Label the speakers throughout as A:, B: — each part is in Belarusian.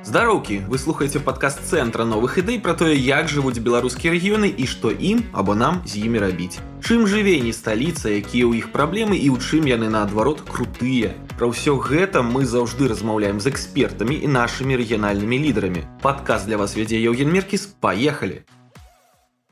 A: Здароўкі, вы слухаеце падкаст цэнтра новых ідэй пра тое, як жывуць беларускія рэгіёны і што ім або нам з імі рабіць. Чым жыве не сталіца, якія ў іх праблемы і ў чым яны, наадварот, крутыя. Пра ўсё гэта мы заўжды размаўляем з экспертамі і нашымі рэгіянальнымі лідарамі. Падкаст для вас вядзе Яўген Меркіс. Паехалі!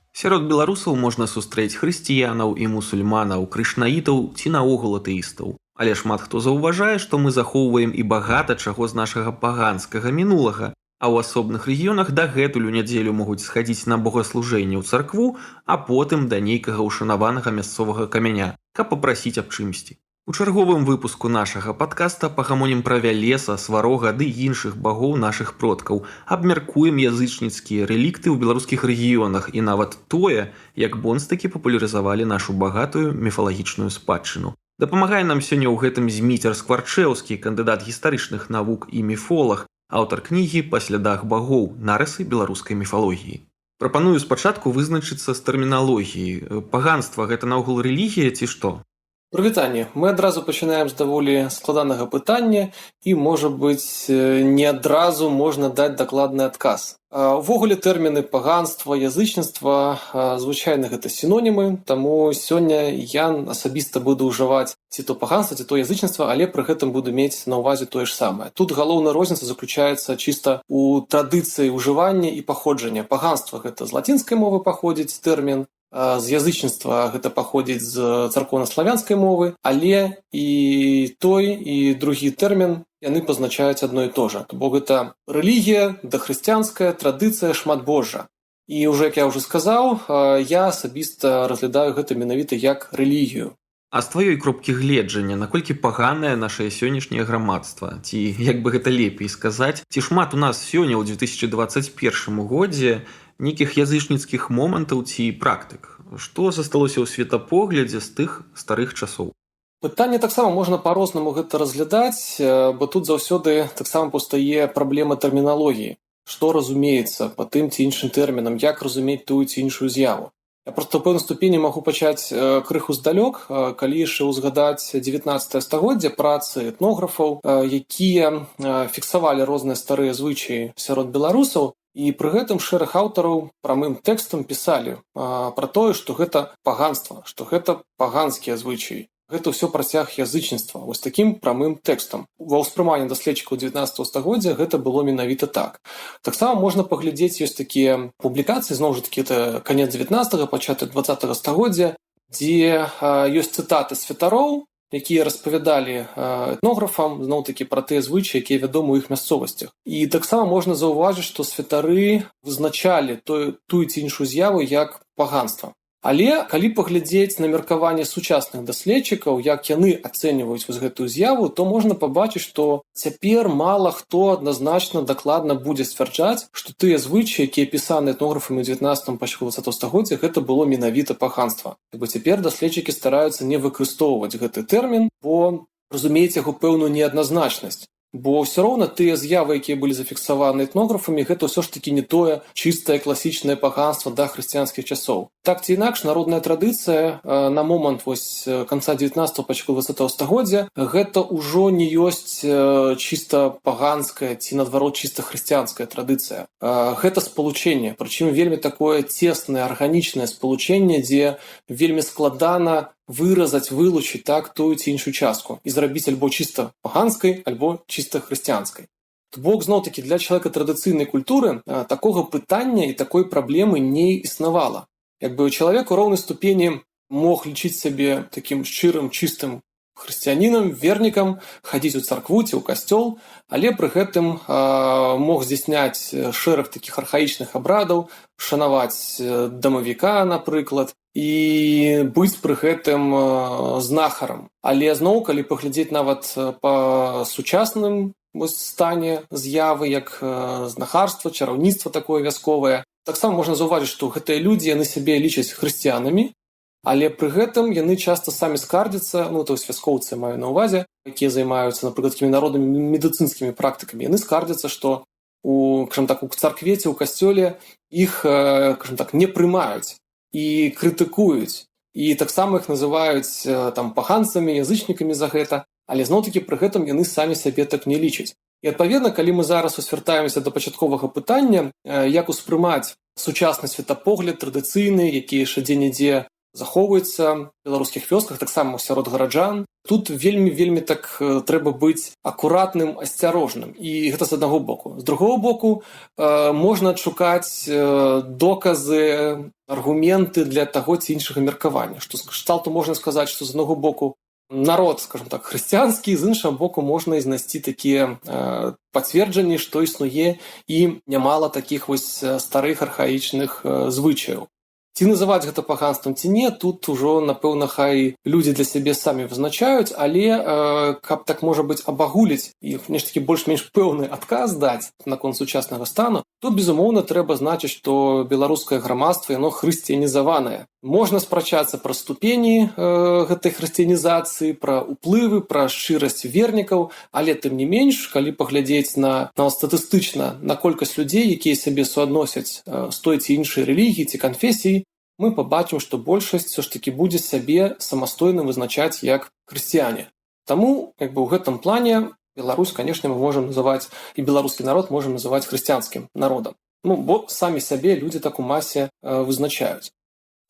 A: Сярод беларусаў можна сустрэць хрысціянаў і мусульманаў, крышнаітаў ці наогул атэістаў. Але шмат хто заўважае, што мы захоўваем і багата чаго з нашага паганскага мінулага, а ў асобных рэгіёнах дагэтуль у нядзелю могуць схадзіць на богаслужэнне ў царкву, а потым да нейкага ушанаванага мясцовага камяня, каб папрасіць аб чымсьці. У чарговым выпуску нашага падкаста пагамонім пра Вялеса, Сварога ды іншых багоў нашых продкаў, абмяркуем язычніцкія рэлікты ў беларускіх рэгіёнах і нават тое, як бонстакі папулярызавалі нашу багатую міфалагічную спадчыну. Дапамагае нам сёння ў гэтым Зміцер Скварчэўскі, кандыдат гістарычных навук і міфолаг, аўтар кнігі «Па слядах багоў. Нарысы беларускай міфалогіі». Прапаную спачатку вызначыцца з тэрміналогіяй. Паганства – гэта наогул рэлігія ці што?
B: Прывітанне. Мы адразу пачынаем з даволі складанага пытання і, можа быць, не адразу можна даць дакладны адказ. Увогуле тэрміны паганства, язычніцтва, звычайна гэта сінонімы, таму сёння я асабіста буду ўжываць ці то паганства, ці то язычніцтва, але пры гэтым буду мець на ўвазе тое ж самае. Тут галоўная розніца заключаецца чыста ў традыцыі ўжывання і паходжання. Паганства гэта з лацінскай мовы паходзіць тэрмін, з язычніцтва гэта паходзіць з царкоўна-славянскай мовы, але і той, і другі тэрмін яны пазначаюць адно і то же. Бо гэта рэлігія, дахрысціянская традыцыя, шматбожжа. І ўжо, як я ўжо сказаў, я асабіста разглядаю гэта менавіта як рэлігію.
A: А з тваёй кропкі гледжання, наколькі паганае нашае сённяшняе грамадства? Ці, як бы гэта лепей сказаць, ці шмат у нас сёння ў 2021 годзе нейкіх язычніцкіх момантаў ці практык? Што засталося ў светапоглядзе з тых старых часоў?
B: Пытанне таксама можна па-рознаму гэта разглядаць, бо тут заўсёды таксама паўстае праблема тэрміналогіі. Што разумеецца па тым ці іншым тэрмінам, як разумець тую ці іншую з'яву. Я проста ў пэўнай ступені магу пачаць крыху здалёк, калі яшчэ ўзгадаць 19 стагоддзе працы этнографаў, якія фіксавалі розныя старыя звычаі сярод беларусаў, і пры гэтым шэраг аўтараў прамым тэкстам пісалі пра тое, што гэта паганства, што гэта паганскія звычаі. Гэта ўсё працяг язычніцтва, вось такім прамым тэкстам. Ва ўспрыманні даследчыкаў 19 стагоддзя гэта было менавіта так. Таксама можна паглядзець, ёсць такія публікацыі, зноў жа такі, это канец 19-го, пачатак 20-го стагоддзя, дзе ёсць цытаты святароў, якія распавядалі этнографам, зноў-такі, пра тыя звычаі, якія вядомы ў іх мясцовасцях. І таксама можна заўважыць, што святары вызначалі тую ці іншую з'яву як паганства. Але калі паглядзець на меркаванне сучасных даследчыкаў, як яны ацэньваюць вось гэтую з'яву, то можна пабачыць, што цяпер мала хто адназначна дакладна будзе сцвярджаць, што тыя звычаі, якія пісаны этнографамі ў 19-м пачатку 20-го стагоддзя, гэта было менавіта паганства. Цяпер даследчыкі стараюцца не выкарыстоўваць гэты тэрмін, бо разумеюць яго пэўную неадназначнасць. Бо ўсё роўна тыя з'явы, якія былі зафіксаваны этнографамі, гэта ўсё ж такі не тое чыстае класічнае паганства да хрысціянскіх часоў. Так ці інакш, народная традыцыя на момант вось канца 19-го, пачатку 20-го стагоддзя гэта ўжо не ёсць чыста паганская ці, наадварот, чыста хрысціянская традыцыя. Гэта спалучэнне, прычым вельмі такое цеснае, арганічнае спалучэнне, дзе вельмі складана выразаць, вылучыць так тую ці іншую частку і зрабіць альбо чыста паганскай, альбо чыста хрысціянскай. То бок, зноў-такі, для чалавека традыцыйнай культуры такога пытання і такой праблемы не існавала. Як бы чалавек у роўнай ступені мог лічыць сябе такім шчырым, чыстым хрысціянінам, вернікам, хадзіць у царкву ці ў касцёл, але пры гэтым мог здзяйсняць шэраг такіх архаічных абрадаў, шанаваць дамавіка, напрыклад, і быць пры гэтым знахарам. Але зноў, калі паглядзець нават па сучасным стане з'явы, як знахарства, чараўніцтва такое вясковае, таксама можна заўважыць, што гэтыя людзі, яны сябе лічаць хрысціянамі, але пры гэтым яны часта самі скардзяцца, то есть вяскоўцы маю на ўвазе, якія займаюцца, напрыклад, такімі народнымі медыцынскімі практыкамі, яны скардзяцца, што у царкве ці ў касцёле іх, не прымаюць і крытыкуюць. І таксама іх называюць паганцамі, язычнікамі за гэта. Але зноў-такі пры гэтым яны самі сябе так не лічаць. І адпаведна, калі мы зараз вяртаемся да пачатковага пытання, як успрымаць сучасны светапогляд традыцыйны, які яшчэ дзе-нідзе захоўваецца в беларускіх вёсках, таксама сярод гараджан. Тут вельмі так трэба быць акуратным, асцярожным. І гэта з аднаго боку. З другого боку, можна адшукаць доказы, аргументы для таго ці іншага меркавання. Што з кшталту можна сказаць, што з аднаго боку народ, скажем так, хрысціянскі, з іншага боку можна і знайсці такія пацверджанні, што існуе і нямала такіх вось старых архаічных звычаяў. Ці называць гэта паганствам, ці не, тут ужо, напэўна, хай людзі для сябе самі вызначаюць, але каб так, можа быць, абагуліць і нешта такі больш-менш пэўны адказ даць наконт сучаснага стану, то, безумоўна, трэба значыць, што беларускае грамадства, яно хрысціянізаванае. Можна спрачацца пра ступені гэтай хрысціянізацыі, пра ўплывы, пра шчырасць вернікаў, але тым не менш, калі паглядзець на статыстычна на колькасць людзей, якія сябе суадносяць з той ці іншай рэлігіі ці канфесіі, мы пабачым, што большасць все ж такі будзе сябе самастойна вызначаць як хрысціяне. Таму, у гэтым плане Беларусь, канешне, мы можам называць, і беларускі народ можам называць хрысціянскім народам. Бо самі сябе людзі так у масе вызначаюць.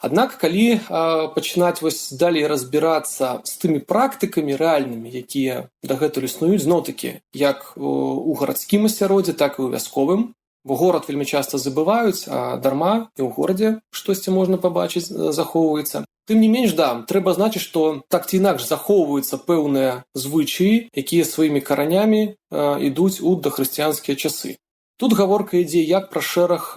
B: Аднак, калі пачынаць далей разбірацца з тымі практыкамі рэальнымі, якія дагэтуль існуюць, зноў-такі, як у гарадскім асяроддзі, так і ў вясковым, бо горад вельмі часта забываюць, а дарма і ў горадзе штосьці можна пабачыць, захоўваецца. Тым не менш, трэба значыць, што так ці інакш захоўваюцца пэўныя звычаі, якія сваімі каранямі ідуць у дахрысціянскія часы. Тут гаворка ідзе як пра шэраг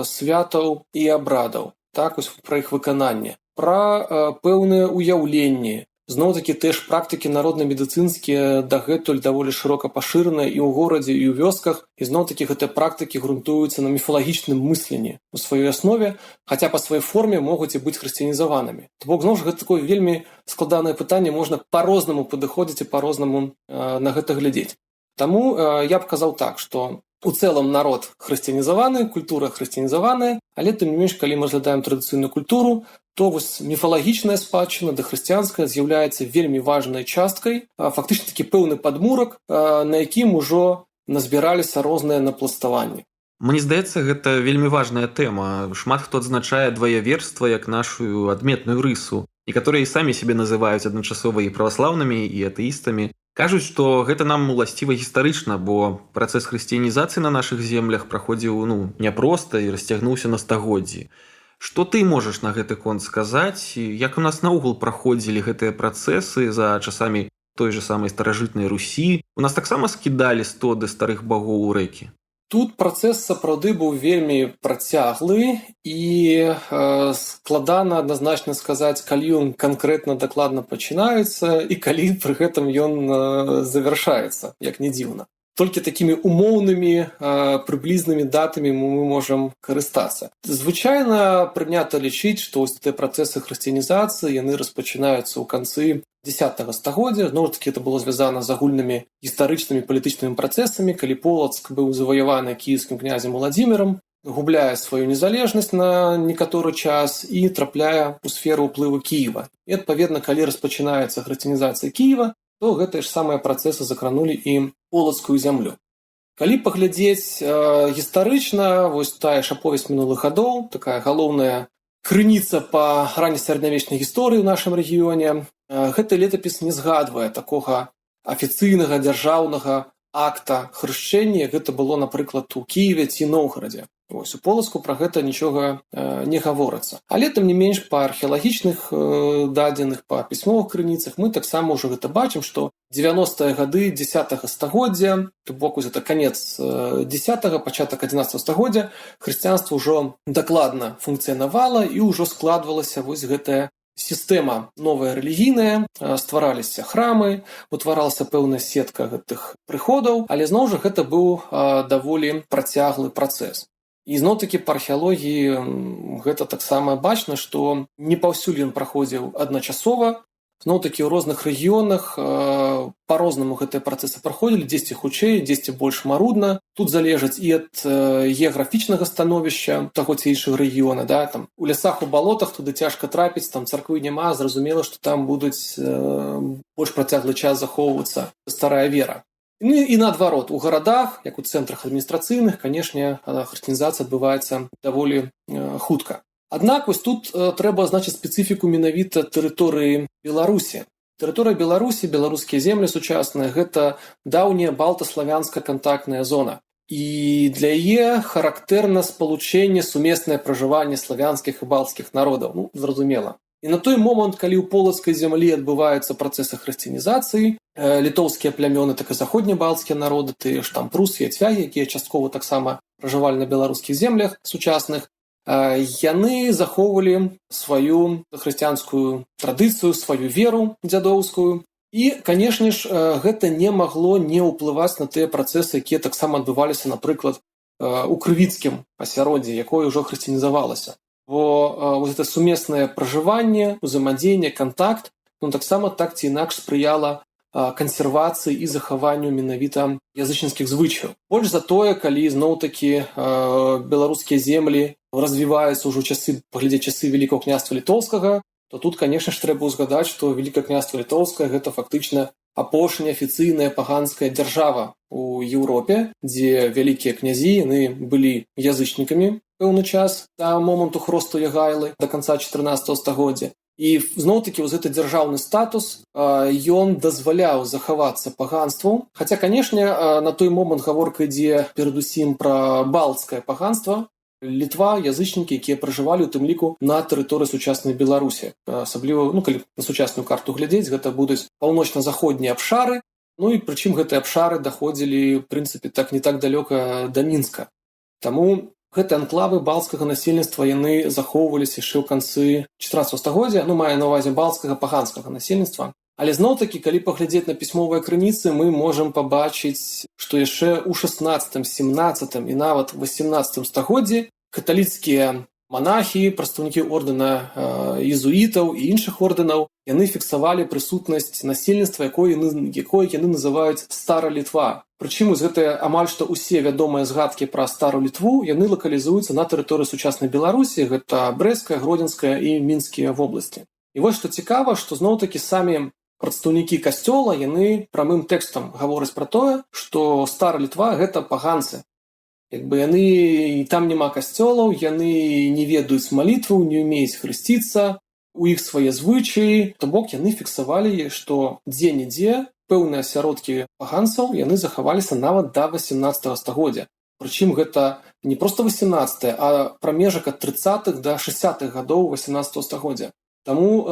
B: святаў і абрадаў, так, пра іх выкананне, пра пэўныя ўяўленні. Зноў-такі ж практыкі народна-медыцынскія дагэтуль даволі шырока пашыраныя і ў горадзе, і ў вёсках, і зноў-такі гэтыя практыкі грунтуюцца на міфалагічным мысленні у сваёй аснове, хаця па сваёй форме могуць і быць хрысціянізаванымі. То бок, зноў ж, гэта такое вельмі складанае пытанне, можна па-рознаму падыходзіць і па-рознаму на гэта глядзець. Таму я б казаў так, што у цэлым народ хрысціянізаваны, культура хрысціянізаваная, але тым не менш, калі мы разглядаем традыцыйную культуру, то вось міфалагічная спадчына дахрысціянская з'яўляецца вельмі важнай часткай, фактычна такі пэўны падмурак, на якім ужо назбіраліся розныя напластаванні.
A: Мне здаецца, гэта вельмі важная тэма. Шмат хто адзначае дваяверства як нашу адметную рысу, некаторыя і самі сябе называюць адначасова і праваслаўнымі, і атэістамі. Кажуць, што гэта нам уласціва гістарычна, бо працэс хрысціянізацыі на нашых землях праходзіў няпроста і расцягнуўся на стагоддзі. Што ты можаш на гэты конт сказаць? Як у нас наогул праходзілі гэтыя працэсы за часамі той же самай старажытнай Русі? У нас таксама скідалі стоды старых багоў у рэкі?
B: Тут працэс сапраўды быў вельмі працяглы і складана адназначна сказаць, калі ён канкрэтна дакладна пачынаецца і калі пры гэтым ён завяршаецца, як не дзіўна. Толькі такімі умоўнымі, прыблізнымі датамі мы можам карыстацца. Звычайна прынята лічыць, што тыя працэсы хрысціянізацыі, яны распачынаюцца ў канцы X стагоддзя. Зноў-такі это было звязана з агульнымі гістарычнымі палітычнымі працэсамі, калі Полацк быў заваяваны кіеўскім князем Уладзімірам, губляе сваю незалежнасць на некаторы час і трапляе ў сферу ўплыву Кіева. І, адпаведна, калі распачынаецца хрысціянізацыя Кіева, то гэтыя ж самыя працэсы закранулі і полацкую зямлю. Калі паглядзець гістарычна, вось тая ж аповесць мінулых гадоў, такая галоўная крыніца па раннесярэднявечнай гісторыі ў нашым рэгіёне, гэты летапіс не згадвае такога афіцыйнага дзяржаўнага акта хрышчэння, гэта было, напрыклад, у Кіеве ці Новгарадзе. Вось, у Полацку пра гэта нічога не гаворыцца. Але, тым не менш, па археалагічных дадзеных, па пісьмовых крыніцах мы таксама ўжо гэта бачым, што 90-е гады X стагоддзя, то бок гэта канец 10-го, пачатак 11-го стагоддзя, хрысціянства ўжо дакладна функцыянавала і ўжо складвалася вось гэтая сістэма новая рэлігійная, ствараліся храмы, утваралася пэўная сетка гэтых прыходаў, але зноў жа гэта быў даволі працяглы працэс. І зноў-такі па археалогіі гэта таксама бачна, што не паўсюль ён праходзіў адначасова. Зноў-такі ў розных рэгіёнах па-рознаму гэтыя працэсы праходзілі, дзесьці хутчэй, дзесьці больш марудна. Тут залежыць і ад геаграфічнага становішча таго ці іншага рэгіёна. У лясах, у балотах туды цяжка трапіць, там царквы няма, зразумела, што там будуць больш працяглы час захоўвацца старая вера. Ну і наадварот, у гарадах, як у цэнтрах адміністрацыйных, канешне, хрысціянізацыя адбываецца даволі хутка. Аднак вось тут трэба азначыць спецыфіку менавіта тэрыторыі Беларусі. Тэрыторыя Беларусі, беларускія землі сучасныя, гэта даўняя балта-славянская кантактная зона. І для яе характэрна спалучэнне, сумеснае пражыванне славянскіх і балцкіх народаў. Ну, зразумела. І на той момант, калі ў полацкай зямлі адбываюцца працэсы хрысціянізацыі, літоўскія плямёны, так і заходнебалцкія народы, тыя ж там прусы, яцвягі, якія часткова таксама пражывалі на беларускіх землях сучасных, яны захоўвалі сваю хрысціянскую традыцыю, сваю веру дзядоўскую. І, канешне ж, гэта не магло не ўплываць на тыя працэсы, якія таксама адбываліся, напрыклад, у крывіцкім асяроддзі, якое ўжо хрысціянізавалася. Бо гэта сумеснае пражыванне, узаемадзеянне, кантакт, таксама так ці інакш спрыяла кансервацыі і захаванню менавіта язычніцкіх звычаяў. Больш за тое, калі зноў-такі беларускія землі развіваюцца ўжо паглядзець часы Вялікага княства Літоўскага, то тут, канешне ж, трэба ўзгадаць, што Вялікае княства Літоўскае гэта фактычна апошняя афіцыйная паганская дзяржава ў Еўропе, дзе вялікія князі, яны былі язычнікамі пэўны час да моманту хросту Ягайлы, да канца 14 стагоддзя. І зноў-такі вось гэты дзяржаўны статус, ён дазваляў захавацца паганству. Хаця, канешне, на той момант гаворка ідзе перадусім пра балцкае паганства. Літва, язычнікі, якія пражывалі ў тым ліку на тэрыторыі сучаснай Беларусі. Асабліва, калі на сучасную карту глядзець, гэта будуць паўночна-заходнія абшары, і прычым гэтыя абшары даходзілі, в прынцыпе, не так далёка да Мінска. Таму гэтыя анклавы балцкага насельніцтва, яны захоўваліся яшчэ ў канцы 14 стагоддзя, мае на ўвазе балцкага паганскага насельніцтва. Але зноў-такі, калі паглядзець на пісьмовыя крыніцы, мы можам пабачыць, што яшчэ ў 16, 17 і нават 18 стагоддзі каталіцкія манахі, прадстаўнікі ордэна езуітаў і іншых ордэнаў, яны фіксавалі прысутнасць насельніцтва, якое яны называюць Стара Літва. Прычым гэтыя амаль што ўсе вядомыя згадкі пра Старую Літву, яны лакалізуюцца на тэрыторыі сучаснай Беларусі, гэта Брэсцкая, Гродзенская і Мінскія вобласці. І вось што цікава, што зноў-такі самі прадстаўнікі касцёла, яны прамым тэкстам гавораць пра тое, што Стара Літва гэта паганцы. Яны там няма касцёлаў, яны не ведаюць малітву, не ўмеюць хрысціцца, у іх свае звычаі, то бок яны фіксавалі, што дзе-нідзе пэўныя асяродкі паганцаў, яны захаваліся нават да 18 стагоддзя. Прычым гэта не проста 18, а прамежак ад 30-х да 60-х гадоў 18 стагоддзя. Таму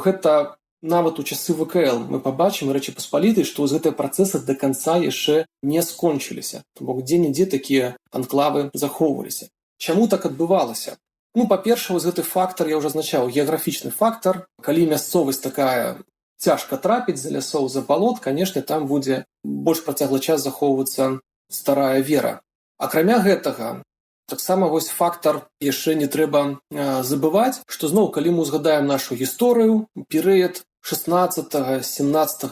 B: гэта нават у часы ВКЛ мы пабачым Рэчы Паспалітай, што гэтыя працэсы да канца яшчэ не скончыліся. То бок дзе-нідзе такія анклавы захоўваліся. Чаму так адбывалася? Па-першае, вось гэты фактар, я ўжо азначаў, геаграфічны фактар. Калі мясцовасць такая цяжка трапіць за лясоў, за балот, канешне, там будзе больш працяглы час захоўвацца старая вера. Акрамя гэтага, таксама вось фактар яшчэ не трэба забываць, што зноў, калі мы ўзгадаем нашу гісторыю, перыяд 16-17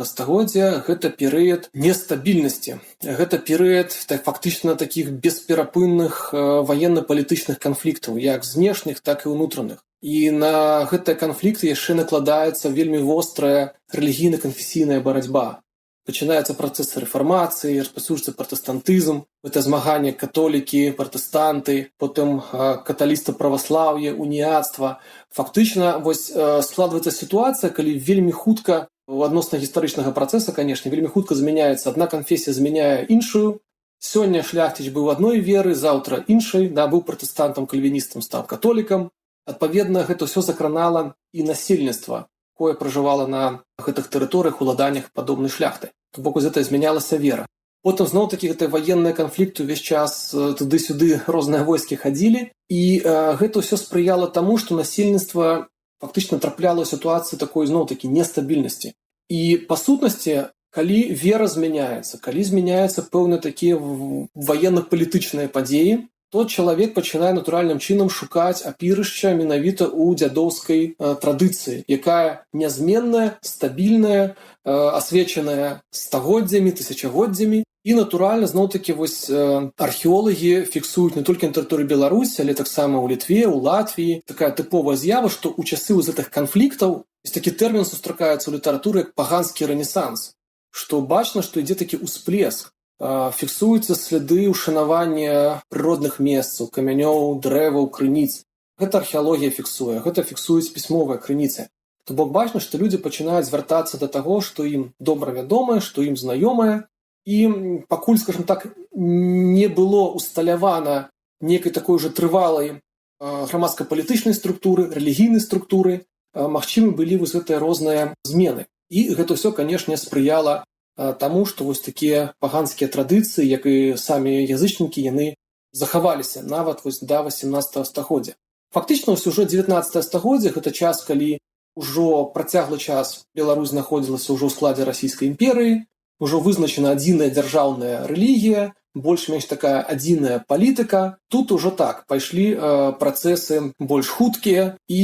B: стагоддзя, гэта перыяд нестабільнасці. Гэта перыяд фактычна такіх бесперапынных ваенна-палітычных канфліктаў, як знешніх, так і ўнутраных. І на гэтыя канфлікты яшчэ накладаецца вельмі вострая рэлігійна-канфесійная барацьба. Пачынаюцца працэсы рэфармацыі, распаўсюджваецца пратэстантызм, гэта змаганне католікі, пратэстанты, потым каталіцтва-праваслаўе, уніяцтва. Фактычна вось складваецца сітуацыя, калі вельмі хутка, адносна гістарычнага працэса, канешне, вельмі хутка змяняецца, адна канфесія змяняе іншую. Сёння шляхціч быў адной веры, заўтра іншай, быў пратэстантам, кальвіністам, стаў католікам. Адпаведна, гэта ўсё закранала і насельніцтва, якое пражывала на гэтых тэрыторыях, уладаннях падобнай шляхты. То бок гэта змянялася вера. Потым зноў-такі гэтыя ваенныя канфлікты ўвесь час туды-сюды розныя войскі хадзілі, і гэта ўсё спрыяла таму, што насельніцтва фактычна трапляла ў сітуацыі такой зноў-такі нестабільнасці. І па сутнасці, калі вера змяняецца, калі змяняюцца пэўныя такія ваенна-палітычныя падзеі, то чалавек пачынае натуральным чынам шукаць апірышча менавіта ў дзядоўскай традыцыі, якая нязменная, стабільная, асвечаная стагоддзямі, тысячагоддзямі. І, натуральна, зноў-такі вось археолагі фіксуюць не толькі на тэрыторыі Беларусі, але таксама ў Літве, ў Латвіі. Такая тыповая з'ява, што ў часы гэтых канфліктаў ёсць такі тэрмін сустракаецца ў літаратуры як паганскі рэнесанс. што бачна, што ідзе такі ўсплеск. Фіксуюцца сляды ўшанавання прыродных месцаў, камянёў, дрэваў, крыніц. Гэта археалогія фіксуе, гэта фіксуюць пісьмовыя крыніцы. То бок бачна, што людзі пачынаюць звяртацца да таго, што ім добра вядомае, што ім знаёмае, і пакуль, скажем так, не было усталявана некай такой уже трывалай грамадска-палітычнай структуры, рэлігійнай структуры, магчымы былі вось гэтыя розныя змены. І гэта ўсё, канешне, спрыяла таму, што вось такія паганскія традыцыі, як і самі язычнікі, яны захаваліся нават вось да 18 стагоддзя. Фактычна, ўжо 19 стагоддзе гэта час, калі ўжо працяглы час Беларусь знаходзілася ўжо ў складзе расійскай імперыі, ўжо вызначана адзіная дзяржаўная рэлігія, больш-менш такая адзіная палітыка. Тут ужо так, пайшлі працэсы больш хуткія і,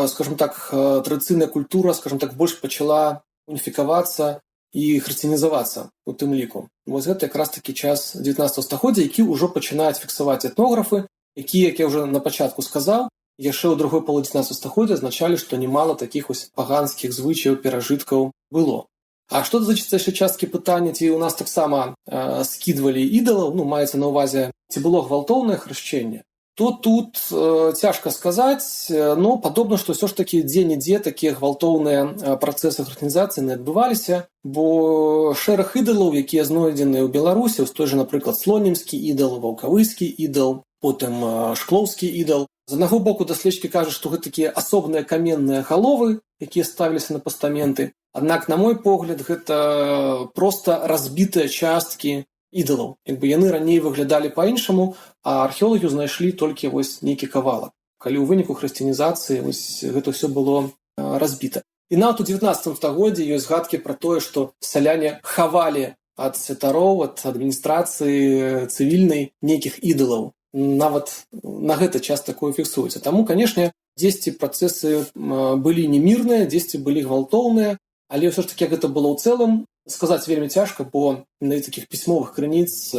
B: скажем так, традыцыйная культура, скажем так, больш пачала уніфікавацца і хрысціянізавацца у тым ліку. Вось гэта якраз такі час 19 стагоддзя, які ўжо пачынаюць фіксаваць этнографы, якія, як я ўжо на пачатку сказаў, яшчэ ў другой палове 19 стагоддзя азначалі, што немала такіх вось паганскіх звычаяў, перажыткаў было. А што датычыцца яшчэ часткі пытання, ці ў нас таксама скідвалі ідалаў, маецца на ўвазе, ці было гвалтоўнае хрышчэнне, то тут цяжка сказаць, но падобна, што ўсё ж такі дзе-нідзе такія гвалтоўныя працэсы хрысціянізацыі не адбываліся, бо шэраг ідалаў, якія знойдзены ў Беларусі, той жа, напрыклад, слонімскі ідал, ваўкавыскі ідал, потым шклоўскі ідал. З аднаго боку, даследчыкі кажуць, што гэта такія асобныя каменныя галовы, якія ставіліся на пастаменты. Аднак, на мой погляд, гэта проста разбітыя часткі ідалаў. Яны раней выглядалі па-іншаму, а археолагі знайшлі толькі вось нейкі кавалак. Калі ў выніку хрысціянізацыі гэта ўсё было разбіта. І нават у 19 стагоддзі ёсць згадкі пра тое, што сяляне хавалі ад святароў, ад адміністрацыі цывільнай нейкіх ідалаў. Нават на гэты час такое фіксуецца. Таму, канешне, дзесьці працэсы былі немірныя, дзесьці былі гвалтоўныя, але ўсё ж такі, як гэта было ў цэлым, сказаць вельмі цяжка, бо на такіх пісьмовых крыніц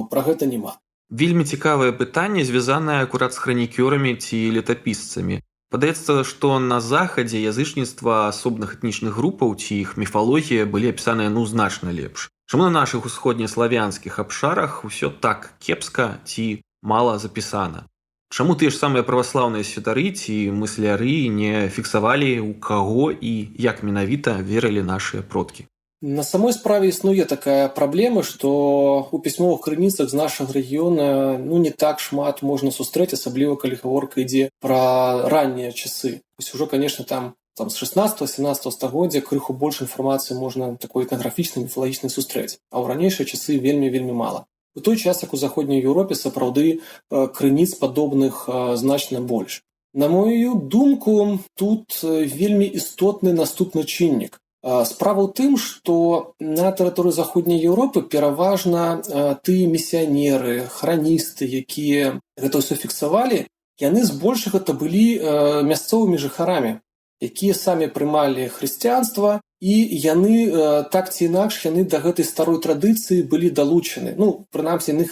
B: пра гэта няма.
A: Вельмі цікавае пытанне, звязанае акурат з хранікёрамі ці летапісцамі. Падаецца, што на захадзе язычніцтва асобных этнічных групаў ці іх міфалогія былі апісаныя значна лепш. Чаму на нашых усходнеславянскіх абшарах усё так кепска ці мала запісана? Чаму тыя ж самыя праваслаўныя святары ці мысляры не фіксавалі, у каго і як менавіта верылі нашыя продкі?
B: На самой справе існуе такая праблема, што у пісьмовых крыніцах з нашага рэгіёна не так шмат можна сустрэць, асабліва калі гаворка ідзе пра раннія часы. Ужо, канешне, там з 16-17 стагоддзя крыху больш інфармацыі можна такой этнаграфічнай, міфалагічнай сустрэць, а ў ранейшыя часы вельмі мала. У той час, як у заходняй Еўропе, сапраўды крыніц падобных значна больш. На мою думку, тут вельмі істотны наступны чыннік. Справа ў тым, што на тэрыторыі заходняй Еўропы пераважна тыя місіянеры, храністы, якія гэта ўсё фіксавалі, яны збольшага гэта былі мясцовымі жыхарамі, якія самі прымалі хрысціянства, і яны, так ці інакш, яны да гэтай старой традыцыі былі далучаны. Прынамсі, яны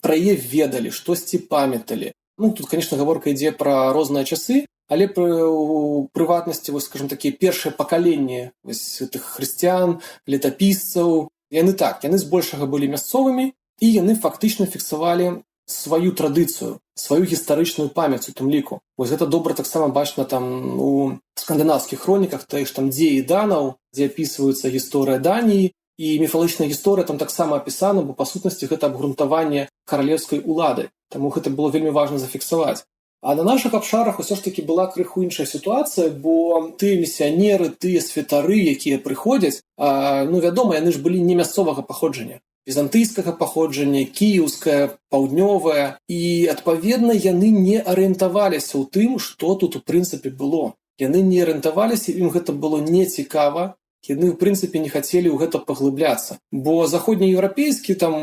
B: пра яе ведалі, штосьці памяталі. Тут, канешне, гаворка ідзе пра розныя часы, але у прыватнасці, скажем, такія першыя пакаленні гэтых хрысціян, летапісцаў, яны збольшага былі мясцовымі, і яны фактычна фіксавалі сваю традыцыю, сваю гістарычную памяць у тым ліку. Гэта добра таксама бачна там у скандынаўскіх хроніках, тых там дзеі данаў, дзе апісваецца гісторыя Даніі, і міфалагічная гісторыя там таксама апісана, бо па сутнасці гэта абгрунтаванне каралеўскай улады. Таму гэта было вельмі важна зафіксаваць. А на нашых абшарах усё ж такі была крыху іншая сітуацыя, бо тыя місіянеры, тыя святары, якія прыходзяць, вядома, яны ж былі не мясцовага паходжання. Візантыйскага паходжання, кіеўскае, паўднёвае, і, адпаведна, яны не арыентаваліся ў тым, што тут, у прынцыпе, было. Яны не арыентаваліся, ім гэта было нецікава, яны, ў прынцыпе, не хацелі ў гэта паглыбляцца. Бо заходнееўрапейскі там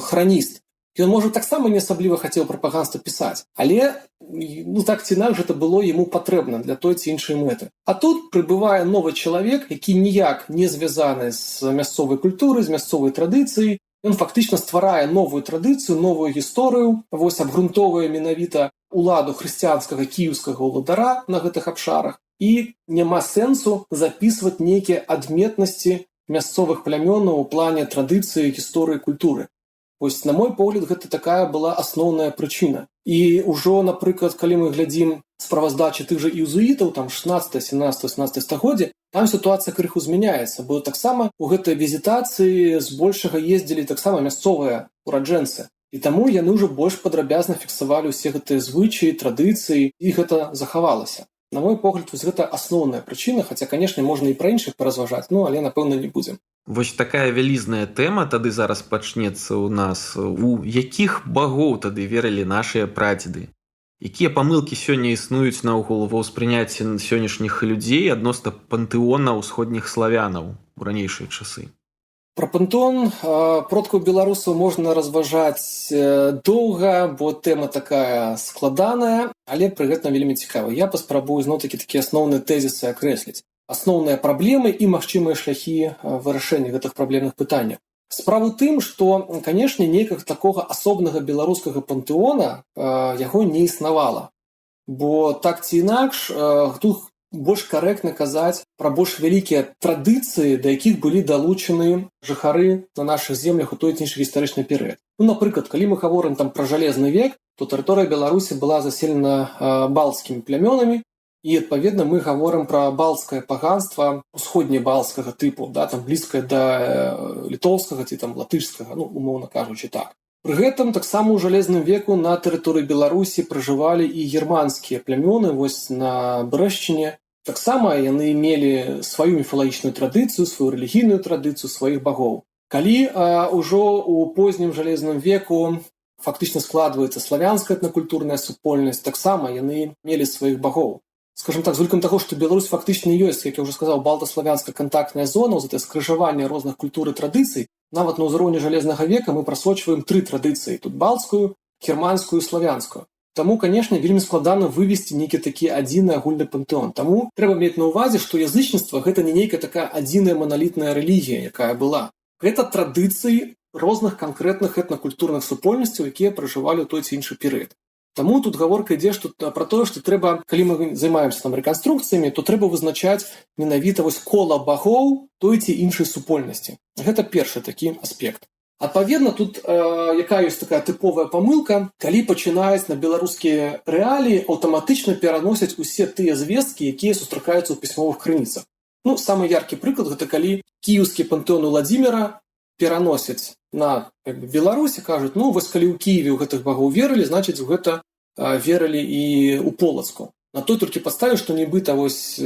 B: храніст, ён, можа, таксама не асабліва хацеў прапаганства пісаць, але, так ці інакш, гэта было яму патрэбна для той ці іншай мэты. А тут прыбывае новы чалавек, які ніяк не звязаны з мясцовай культурай, з мясцовай традыцыяй. Ён фактычна стварае новую традыцыю, новую гісторыю, абгрунтоўвае менавіта уладу хрысціянскага кіеўскага ўладара на гэтых абшарах, і няма сэнсу запісваць нейкія адметнасці мясцовых плямёнаў у плане традыцыі, гісторыі, культуры. Вось, на мой погляд, гэта такая была асноўная прычына. І ўжо, напрыклад, калі мы глядзім справаздачы тых жа іўзуітаў, там 16, 17, 18 стагоддзя, там сітуацыя крыху змяняецца, бо таксама у гэтай візітацыі збольшага ездзілі таксама мясцовыя ураджэнцы. І таму яны ўжо больш падрабязна фіксавалі ўсе гэтыя звычаі, традыцыі, і гэта захавалася. На мой погляд, вось гэта асноўная прычына, хаця, канешне, можна і пра іншых паразважаць, але, напэўна, не будзем.
A: Вось такая вялізная тэма тады зараз пачнецца ў нас. У якіх багоў тады верылі нашыя прадзеды? Якія памылкі сёння існуюць наогул ва ўспрыняцці сённяшніх людзей адносна пантэона ўсходніх славянаў у ранейшыя часы?
B: Пра пантэон продкаў беларусаў можна разважаць доўга, бо тэма такая складаная, але пры гэтым вельмі цікава. Я паспрабую зноў-такі такія асноўныя тэзісы акрэсліць. Асноўныя праблемы і магчымыя шляхі вырашэння гэтых праблемных пытанняў. Справа ў тым, што, канешне, нейкага такога асобнага беларускага пантэона яго не існавала. Бо так ці інакш, тут больш карэктна казаць пра больш вялікія традыцыі, да якіх былі далучаны жыхары на нашых землях у той ці іншы гістарычны перыяд. Напрыклад, калі мы гаворым там пра жалезны век, то тэрыторыя Беларусі была заселена балцкімі плямёнамі, і, адпаведна, мы гаворым пра балцкае паганства усходнебалцкага тыпу, там блізкае да літоўскага ці там латышскага, умоўна кажучы так. Пры гэтым таксама ў жалезным веку на тэрыторыі Беларусі пражывалі і германскія плямёны, вось на Брэшчыне. Таксама яны мелі сваю міфалагічную традыцыю, сваю рэлігійную традыцыю сваіх багоў. Калі ўжо ў познім жалезным веку фактычна складваецца славянская этнакультурная супольнасць, таксама яны мелі сваіх багоў. Скажем так, з улікам таго, што Беларусь фактычна ёсць, як я ўжо сказаў, балта-славянская кантактная зона, за гэта скрыжаванне розных культур і традыцый, нават на ўзроўні жалезнага века мы прасочваем 3 традыцыі: тут балцкую, германскую і славянскую. Таму, канешне, вельмі складана вывесці нейкі такі адзіны агульны пантэон. Таму трэба мець на ўвазе, што язычніцтва гэта не нейкая такая адзіная маналітная рэлігія, якая была. Гэта традыцыі розных канкрэтных этнакультурных супольнасцяў, якія пражывалі ў той ці іншы перыяд. Таму тут гаворка ідзе пра тое, што трэба, калі мы займаемся там рэканструкцыямі, то трэба вызначаць менавіта вось кола багоў той ці іншай супольнасці. Гэта першы такі аспект. Адпаведна, тут якая ёсць такая тыповая памылка, калі пачынаюць на беларускія рэаліі аўтаматычна пераносяць усе тыя звесткі, якія сустракаюцца ў пісьмовых крыніцах. Самы яркі прыклад гэта калі кіеўскі пантэон Уладзіміра пераносяць на Беларусь і кажуць, вось калі ў Кіеве ў гэтых багоў верылі, значыць у гэта верылі і ў Полацку. На той толькі падставе, што нібыта вось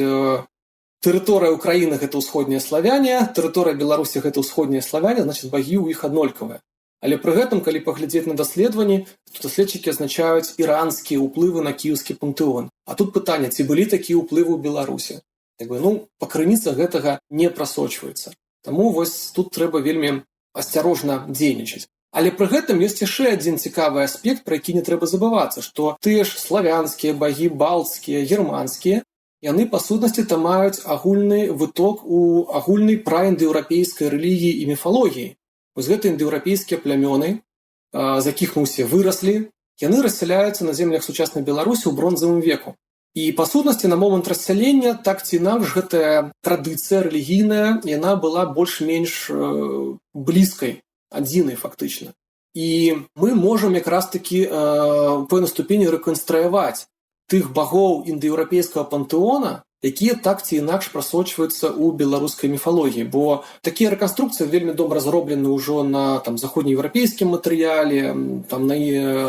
B: тэрыторыя Украіны гэта ўсходнія славяне, тэрыторыя Беларусі гэта ўсходнія славяне, значыць багі ў іх аднолькавыя. Але пры гэтым, калі паглядзець на даследаванні, то даследчыкі азначаюць іранскія ўплывы на кіеўскі пантэон. А тут пытанне, ці былі такія ўплывы ў Беларусі? Па крыніцах гэтага не прасочваецца. Таму вось тут трэба вельмі асцярожна дзейнічаць. Але пры гэтым ёсць яшчэ адзін цікавы аспект, пра які не трэба забывацца, што тыя ж славянскія багі, балцкія, германскія, яны, па сутнасці, там маюць агульны выток у агульнай праіндаеўрапейскай рэлігіі і міфалогіі. Вось гэта індаеўрапейскія плямёны, з якіх мы ўсе выраслі, яны рассяляюцца на землях сучаснай Беларусі ў бронзавым веку. І, па сутнасці, на момант рассялення, так ці інакш, гэтая традыцыя рэлігійная, яна была больш-менш блізкай, адзінай фактычна. І мы можам якраз-такі у пэўнай ступені рэканструяваць тых багоў індаеўрапейскага пантэона, якія так ці інакш прасочваюцца ў беларускай міфалогіі. Бо такія рэканструкцыі вельмі добра зроблены ўжо на заходнееўрапейскім матэрыяле, на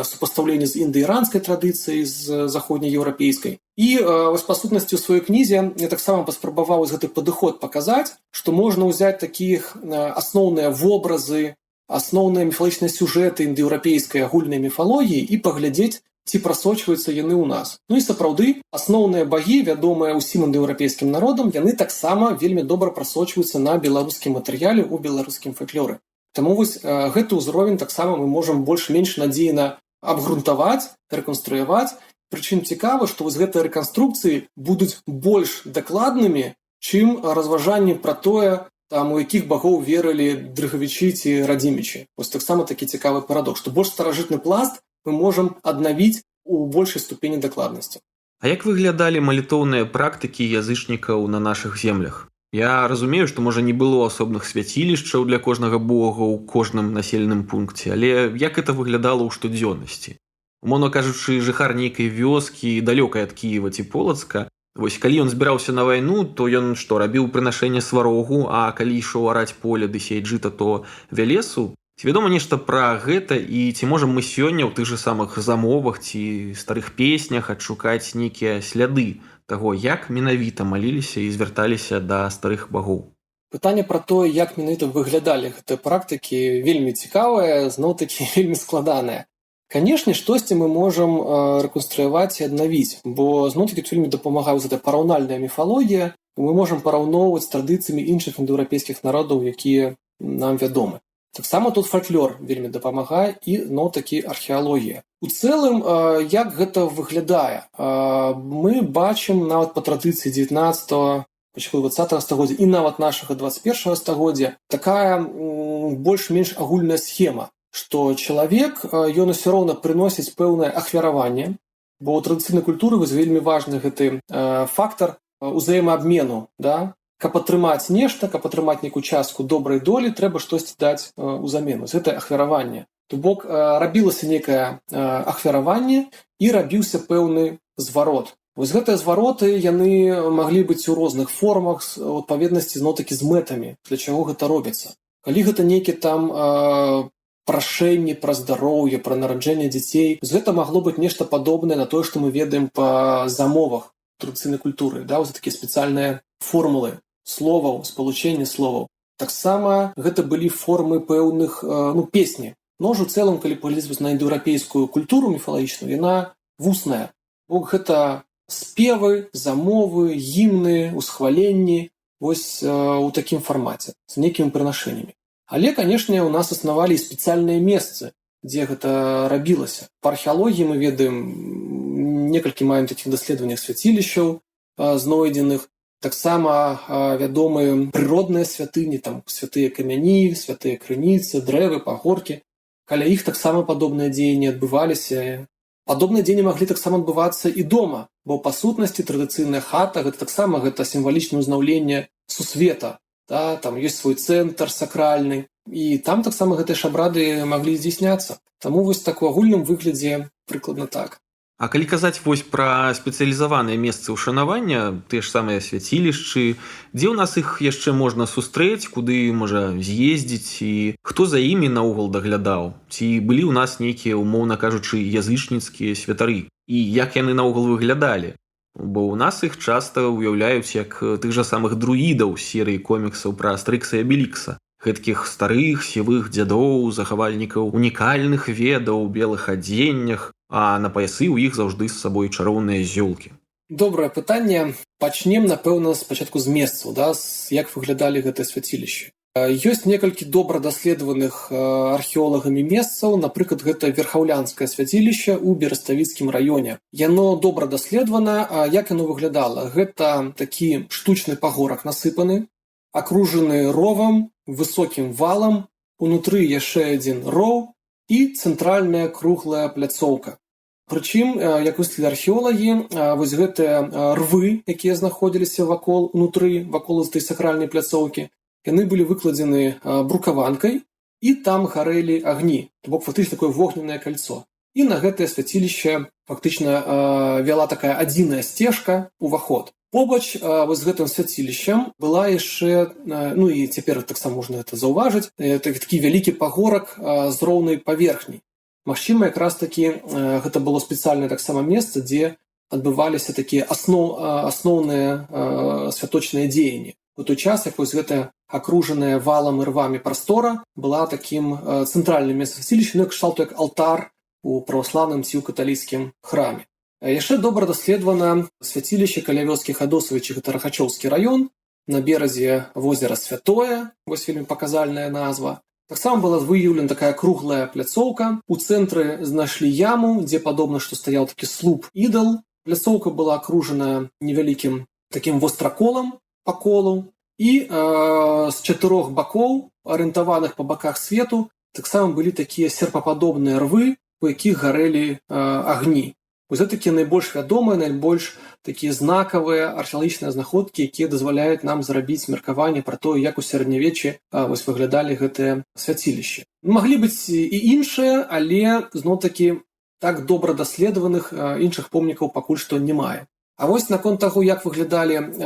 B: супастаўленні з інда-іранскай традыцыяй, з заходнееўрапейскай. І вось, па сутнасці, ў сваёй кнізе я таксама паспрабаваў гэты падыход паказаць, што можна ўзяць такіх асноўныя вобразы, асноўныя міфалагічныя сюжэты індаеўрапейскай агульнай міфалогіі і паглядзець, ці прасочваюцца яны ў нас. І сапраўды, асноўныя багі, вядомыя ўсім індаеўрапейскім народам, яны таксама вельмі добра прасочваюцца на беларускім матэрыяле, у беларускім фальклоры. Таму вось гэты ўзровень таксама мы можам больш-менш надзейна абгрунтаваць, рэканструяваць. Прычым цікава, што вось гэтыя рэканструкцыі будуць больш дакладнымі, чым разважанні пра тое, у якіх багоў верылі дрыгавічы ці радзімічы. Вось таксама такі цікавы парадокс, што больш старажытны пласт мы можам аднавіць у большай ступені дакладнасці.
A: А як выглядалі малітоўныя практыкі язычнікаў на нашых землях? Я разумею, што можа не было асобных свяцілішчаў для кожнага бога ў кожным населеным пункце, але як это выглядала ў штодзённасці? Умоўна кажучы, жыхар нейкай вёскі далёкай ад Кіева ці Полацка, вось калі ён збіраўся на вайну, то ён што, рабіў прынашэнне сварогу, а калі ішоў араць поле ды сеяць жыта, то вялесу? Ці вядома нешта пра гэта, і ці можам мы сёння ў тых жа самых замовах ці старых песнях адшукаць нейкія сляды таго, як менавіта маліліся і звярталіся да старых багоў?
B: Пытанне пра тое, як менавіта выглядалі гэтыя практыкі, вельмі цікавае, зноў-такі вельмі складанае. Канешне, штосьці мы можам рэканструяваць і аднавіць, бо зноў-такі вельмі дапамагае гэта параўнальная міфалогія, і мы можам параўноўваць з традыцыямі іншых індаеўрапейскіх народаў, якія нам вядомы. Таксама тут фальклор вельмі дапамагае і зноў-такі археалогія. У цэлым, як гэта выглядае? Мы бачым нават па традыцыі 19-го, пачатку 20-го стагоддзя і нават нашага 21-го стагоддзя такая больш-менш агульная схема, што чалавек, ён усё роўна прыносіць пэўнае ахвяраванне, бо ў традыцыйнай культуры вельмі важны гэты фактар узаемаабмену, да? Каб атрымаць нешта, каб атрымаць нейкую частку добрай долі, трэба штосьці даць узамену. Гэта ахвяраванне. То бок рабілася нейкае ахвяраванне і рабіўся пэўны зварот. Вось гэтыя звароты, яны маглі быць у розных формах, у адпаведнасці зноў-такі з мэтамі, для чаго гэта робіцца. Калі гэта нейкі там прашэнні пра здароўе, пра нараджэнне дзяцей, гэта магло быць нешта падобнае на тое, што мы ведаем па замовах традыцыйнай культуры, да, вось такія спецыяльныя формулы словаў, спалучэнне словаў. Таксама гэта былі формы пэўных песні. Но ж у цэлым, калі паглядзець на індаеўрапейскую культуру міфалагічную, яна вусная. Бо гэта спевы, замовы, гімны, усхваленні вось у такім фармаце, з нейкімі прынашэннямі. Але, канешне, у нас існавалі і спецыяльныя месцы, дзе гэта рабілася. Па археалогіі мы ведаем, некалькі маем такіх даследаваннях свяцілішчаў знойдзеных. Таксама вядомыя прыродныя святыні, там святыя камяні, святыя крыніцы, дрэвы, пагоркі. Каля іх таксама падобныя дзеянні адбываліся. Падобныя дзеянні маглі таксама адбывацца і дома, бо па сутнасці традыцыйная хата гэта таксама сімвалічнае ўзнаўленне сусвета. Да? Там ёсць свой цэнтр сакральны, і там таксама гэтыя ж абрады маглі здзейсняцца. Таму вось так у агульным выглядзе прыкладна так.
A: А калі казаць вось пра спецыялізаваныя месцы ўшанавання, тыя ж самыя свяцілішчы, дзе ў нас іх яшчэ можна сустрэць, куды можа з'ездзіць, і хто за імі наогул даглядаў? Ці былі ў нас нейкія, умоўна кажучы, язычніцкія святары? І як яны наогул выглядалі? Бо ў нас іх часта уяўляюць як тых жа самых друідаў з серыі коміксаў пра Астрыкса і Абелікса. Гэткіх старых сівых дзядоў, захавальнікаў унікальных ведаў у белых адзеннях, а на паясы ў іх заўжды з сабой чароўныя зёлкі.
B: Добрае пытанне. Пачнем, напэўна, спачатку з месцаў, да? Як выглядалі гэтыя свяцілішчы. Ёсць некалькі добра даследаваных археолагамі месцаў, напрыклад, гэта верхаўлянскае свяцілішча ў Бераставіцкім раёне. Яно добра даследавана, а як яно выглядала? Гэта такі штучны пагорак насыпаны, акружаны ровам, высокім валам, унутры яшчэ адзін роў і цэнтральная круглая пляцоўка. Прычым, як высветлілі археолагі, вось гэтыя рвы, якія знаходзіліся унутры, вакол гэтай сакральнай пляцоўкі, яны былі выкладзены брукаванкай, і там гарэлі агні. То бок фактычна такое вогненнае кальцо. І на гэтае свяцілішча фактычна вяла такая адзіная сцежка, уваход. Побач з гэтым свяцілішчам была яшчэ, і цяпер таксама можна гэта заўважыць, такі вялікі пагорак з роўнай паверхняй. Магчыма, якраз такі гэта было спецыяльнае таксама месца, дзе адбываліся такія асноўныя святочныя дзеянні. У той час, як вось гэтая акружаная валам і рвамі прастора была такім цэнтральным месцам свяцілішча, кшталту як алтар у праваслаўным ці ў каталіцкім храме. Яшчэ добра даследавана свяцілішча каля вёскі Хадосавічы, гэта Рахачоўскі раён, на беразе возера Святое, вось вельмі паказальная назва. Таксама была выяўлена такая круглая пляцоўка. У цэнтры знайшлі яму, дзе падобна, што стаяў такі слуп-ідал. Пляцоўка была акружана невялікім такім востраколам па колу. І з 4 бакоў, арыентаваных па баках свету, таксама былі такія серпападобныя рвы, у якіх гарэлі агні. Вось гэта такія найбольш вядомыя, найбольш такія знакавыя археалагічныя знаходкі, якія дазваляюць нам зрабіць меркаванне пра тое, як у сярэднявеччы вось выглядалі гэтыя свяцілішчы. Маглі быць і іншыя, але зноў-такі так добра даследаваных іншых помнікаў пакуль што не мае. А вось наконт таго, як выглядалі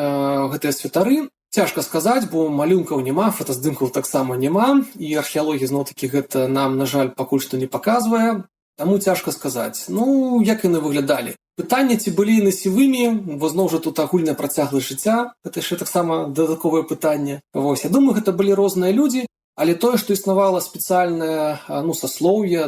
B: гэтыя святары, цяжка сказаць, бо малюнкаў няма, фотаздымкаў таксама няма, і археалогія зноў-такі гэта нам, на жаль, пакуль што не паказвае. Таму цяжка сказаць. Ну, як яны выглядалі? Пытанне, ці былі яны сівымі, бо зноў жа тут агульная працягласць жыцця, гэта яшчэ таксама дадатковае пытанне. Вось, я думаю, гэта былі розныя людзі, але тое, што існавала спецыяльнае саслоўе,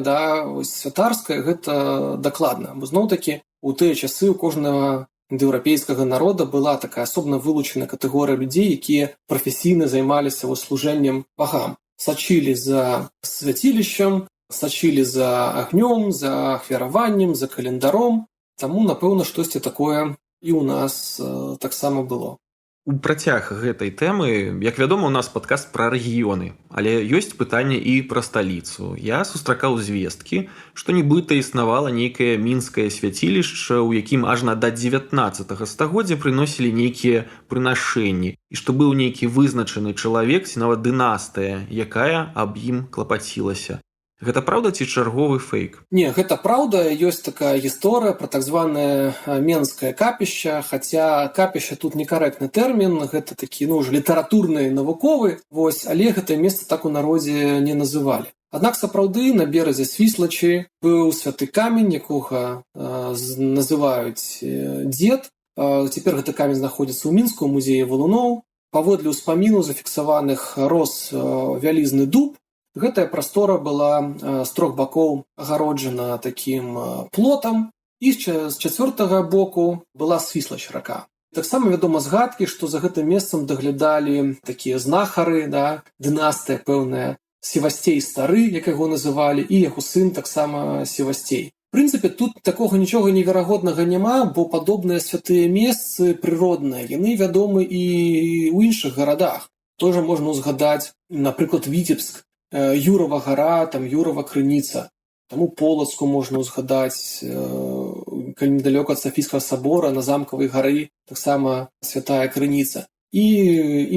B: святарскае, гэта дакладна. Бо зноў-такі у тыя часы у кожнага індаеўрапейскага народа была такая асобна вылучаная катэгорыя людзей, якія прафесійна займаліся служэннем багам. Сачылі за свяцілішчам, сачылі за агнём, за ахвяраваннем, за календаром. Таму, напэўна, штосьці такое і ў нас таксама было.
A: У працяг гэтай тэмы, як вядома, у нас падкаст пра рэгіёны, але ёсць пытанне і пра сталіцу. Я сустракаў звесткі, што нібыта існавала нейкае мінскае свяцілішча, у якім ажна да 19 стагоддзя прыносілі нейкія прынашэнні, і што быў нейкі вызначаны чалавек, ці нават дынастыя, якая аб ім клапацілася. Гэта праўда ці чарговы фейк?
B: Не, гэта праўда, ёсць такая гісторыя пра так званае менскае капішча, хаця капішча тут некарэктны тэрмін, гэта такі, ўжо літаратурны, навуковы, вось, але гэтае месца так у народзе не называлі. Аднак сапраўды на беразе Свіслачы быў святы камень, якога называюць дзед. Цяпер гэты камень знаходзіцца ў Мінску, у музеі валуноў. Паводле ўспаміну зафіксаваных рос вялізны дуб. Гэтая прастора была з трох бакоў агароджана такім плотам, і з чацвёртага боку была Свіслач рака. Таксама вядома згадкі, што за гэтым месцам даглядалі такія знахары, дынастыя пэўная, Севасцей стары, як яго называлі, і яго сын таксама Севасцей. В прынцыпе, тут такога нічога неверагоднага няма, бо падобныя святыя месцы прыродныя, яны вядомы і ў іншых гарадах. Тоже можна узгадаць, напрыклад, Віцебск, Юрова гара, там Юрова крыніца. Таму Полацку можна ўзгадаць, калі недалёка ад Сафійскага сабора, на замкавай гары таксама святая крыніца. І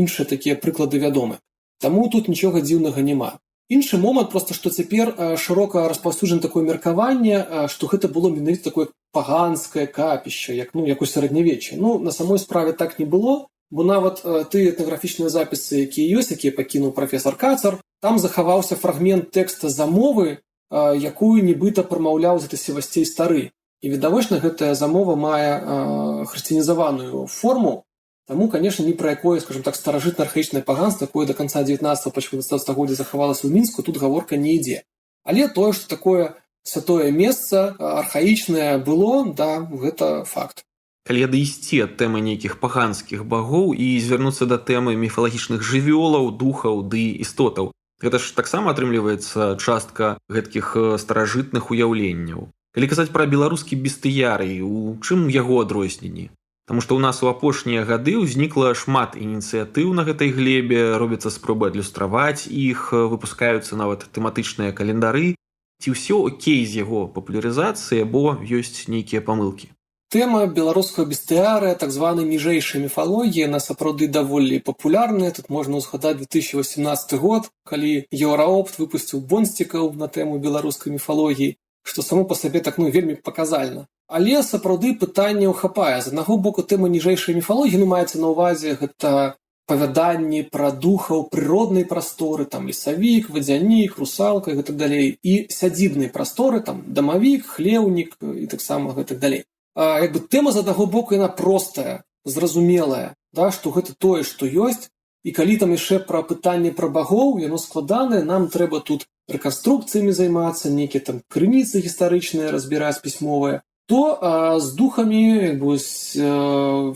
B: іншыя такія прыклады вядомы. Таму тут нічога дзіўнага няма. Іншы момант, проста, што цяпер шырока распаўсюджана такое меркаванне, што гэта было менавіта такое паганскае капішча, як у сярэднявеччы. На самой справе так не было, бо нават тыя этнаграфічныя запісы, якія ёсць, якія пакінуў прафесар Кацар, там захаваўся фрагмент тэкста замовы, якую нібыта прамаўляў гэты Севасцей стары. І відавочна, гэтая замова мае хрысціянізаваную форму, таму, канешне, ні пра якое, скажем так, старажытна-архаічнае паганства, якое да канца 19-го, пачатку 20 стагоддзя захавалася ў Мінску, тут гаворка не ідзе. Але тое, што такое святое месца архаічнае было, гэта факт.
A: Калі адысці ад тэмы нейкіх паганскіх багоў і звярнуцца да тэмы міфалагічных жывёлаў, духаў ды істотаў, гэта ж таксама атрымліваецца частка гэткіх старажытных уяўленняў. Калі казаць пра беларускі бестыярый, у чым яго адрозненні? Таму што ў нас у апошнія гады ўзнікла шмат ініцыятыў на гэтай глебе, робяцца спробы адлюстраваць іх, выпускаюцца нават тэматычныя календары. Ці ўсё окей з яго папулярызацыяй, або ёсць нейкія памылкі?
B: Тэма беларускага бестыярыя, так званай ніжэйшай міфалогіі, яна сапраўды даволі папулярная. Тут можна ўзгадаць 2018 год, калі Еўраопт выпусціў бонсцікаў на тэму беларускай міфалогіі, што само па сабе так вельмі паказальна. Але сапраўды пытанняў хапае. З аднаго боку, тэма ніжэйшай міфалогіі, маецца на ўвазе гэта павяданні пра духаў прыроднай прасторы, там лесавік, вадзянік, русалка і гэтак далей, і сядзібнай прасторы, там дамавік, хлеўнік і таксама гэтак далей. Тэма з аднаго боку яна простая, зразумелая, што гэта тое, што ёсць, і калі там яшчэ пра пытанне пра багоў, яно складанае, нам трэба тут рэканструкцыямі займацца, нейкія там крыніцы гістарычныя разбіраць пісьмовыя, то з духамі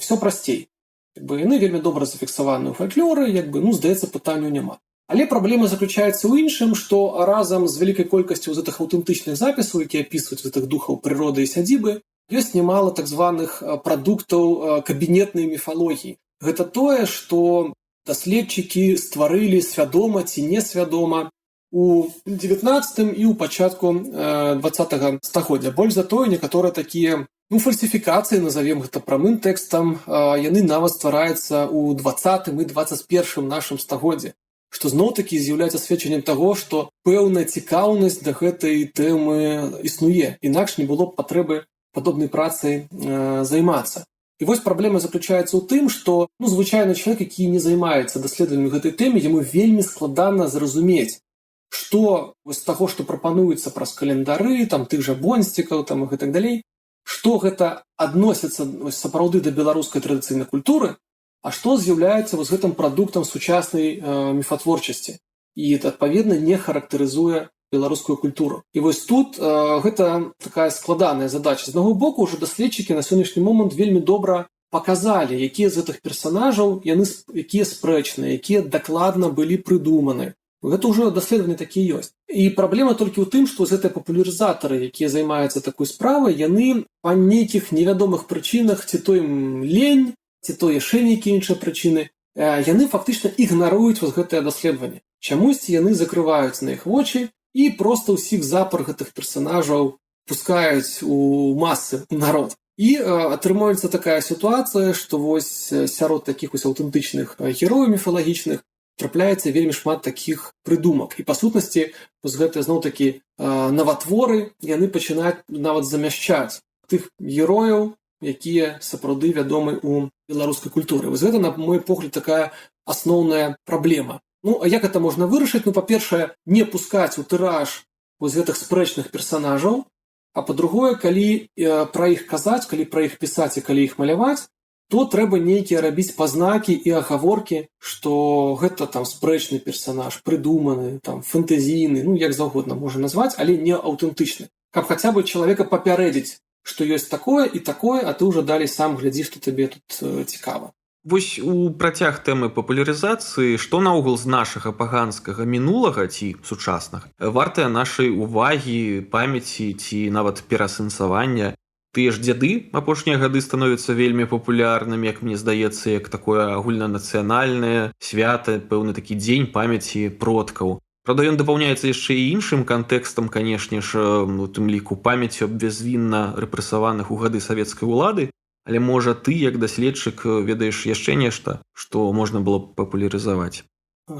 B: все прасцей. Яны вельмі добра зафіксаваны ў фальклоры, здаецца, пытанняў няма. Але праблема заключаецца ў іншым, што разам з вялікай колькасцю гэтых аўтэнтычных запісаў, якія апісваюць гэтых духаў прыроды і сядзібы, ёсць немало так званых прадуктаў кабінетнай міфалогіі. Гэта тое, што даследчыкі стварылі свядома ці несвядома, у 19 і ў пачатку 20 стагоддзя. Больш за тое, некаторыя такія фальсіфікацыі, назовем гэта прамым тэкстам, яны нават ствараюцца ў 20 і 21 нашым стагоддзі, што зноў-такі з'яўляецца сведчаннем таго, што пэўная цікаўнасць да гэтай тэмы існуе. Інакш не было б патрэбы падобнай працай займацца. І вось праблема заключаецца ў тым, што звычайны чалавек, які не займаецца даследаваннем гэтай тэмы, яму вельмі складана зразумець, што з таго, што прапануецца праз календары, тых жа бонсцікаў і так далей, што гэта адносіцца сапраўды да беларускай традыцыйнай культуры, а што з'яўляецца гэтым прадуктам сучаснай міфатворчасці і, адпаведна, не характарызуе беларускую культуру. І вось тут гэта такая складаная задача. З аднаго боку, ўжо даследчыкі на сённяшні момант вельмі добра паказалі, якія з гэтых персанажаў, якія спрэчныя, якія дакладна былі прыдуманы. Гэта ўжо даследаванні такія ёсць. І праблема толькі ў тым, што гэтыя папулярызатары, якія займаюцца такой справай, яны па нейкіх невядомых прычынах, ці то ім лень, ці то яшчэ нейкія іншыя прычыны, яны фактычна ігнаруюць гэтае даследаванне. Чамусьці яны закрываюць на іх вочы і проста ўсіх запар гэтых персанажаў пускаюць у масы, у народ. І атрымаецца такая сітуацыя, што вось сярод такіх аўтэнтычных герояў міфалагічных трапляецца вельмі шмат такіх прыдумак. І па сутнасці гэтыя зноў-такі наватворы, яны пачынаюць нават замяшчаць тых герояў, якія сапраўды вядомы ў беларускай культуры. Вось гэта, на мой погляд, такая асноўная праблема. А як гэта можна вырашыць? Па-першае, не пускаць у тыраж вось гэтых спрэчных персанажаў, а па-другое, калі пра іх казаць, калі пра іх пісаць і калі іх маляваць, то трэба нейкія рабіць пазнакі і агаворкі, што гэта спрэчны персанаж, прыдуманы, фэнтэзійны, як заўгодна можна назваць, але не аўтэнтычны. Каб хаця бы чалавека папярэдзіць, што ёсць такое і такое, а ты ўжо далей сам глядзі, што табе тут цікава.
A: Вось у працяг тэмы папулярызацыі, што наогул з нашага паганскага мінулага ці сучаснага вартая нашай увагі, памяці ці нават пераасэнсавання. Тыя ж дзяды апошнія гады становяцца вельмі папулярнымі, як мне здаецца, як такое агульнанацыянальнае свята, пэўны такі дзень памяці продкаў. Правда, ён дапаўняецца яшчэ і іншым кантэкстам, канешне ж, у тым ліку памяццю аб бязвінна рэпрэсаваных у гады савецкай улады. Але, можа, ты, як даследчык, ведаеш яшчэ нешта, што можна было б папулярызаваць?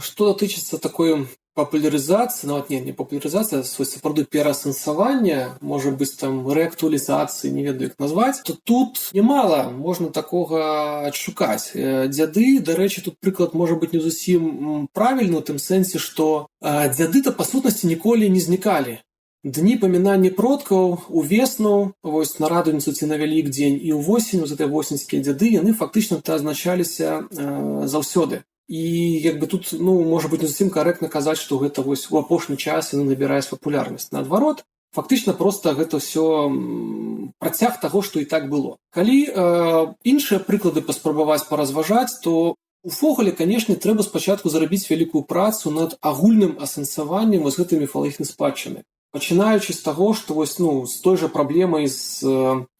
B: Што датычыцца такой папулярызацыі, нават не папулярызацыя, сапраўды пераасэнсавання, можа быць, рэактуалізацыі, не ведаю, як назваць, то тут немала можна такога адшукаць. Дзяды, дарэчы, тут прыклад можа быць не зусім правільны, у тым сэнсе, што дзяды-то, па сутнасці, ніколі не знікалі. Дні памінання продкаў увесну, вось на радуніцу ці на Вялікдзень, і ўвосень, гэтыя восеньскія дзяды, яны фактычна азначаліся заўсёды. І тут, можа быць, не зусім карэктна казаць, што гэта вось у апошні час яны набіраюць папулярнасць. Наадварот, фактычна проста гэта ўсё працяг таго, што і так было. Калі іншыя прыклады паспрабаваць паразважаць, то увогуле, канешне, трэба спачатку зрабіць вялікую працу над агульным асэнсаваннем вось гэтай міфалагічнай спадчыны. Пачынаючы з таго, што з той жа праблемай з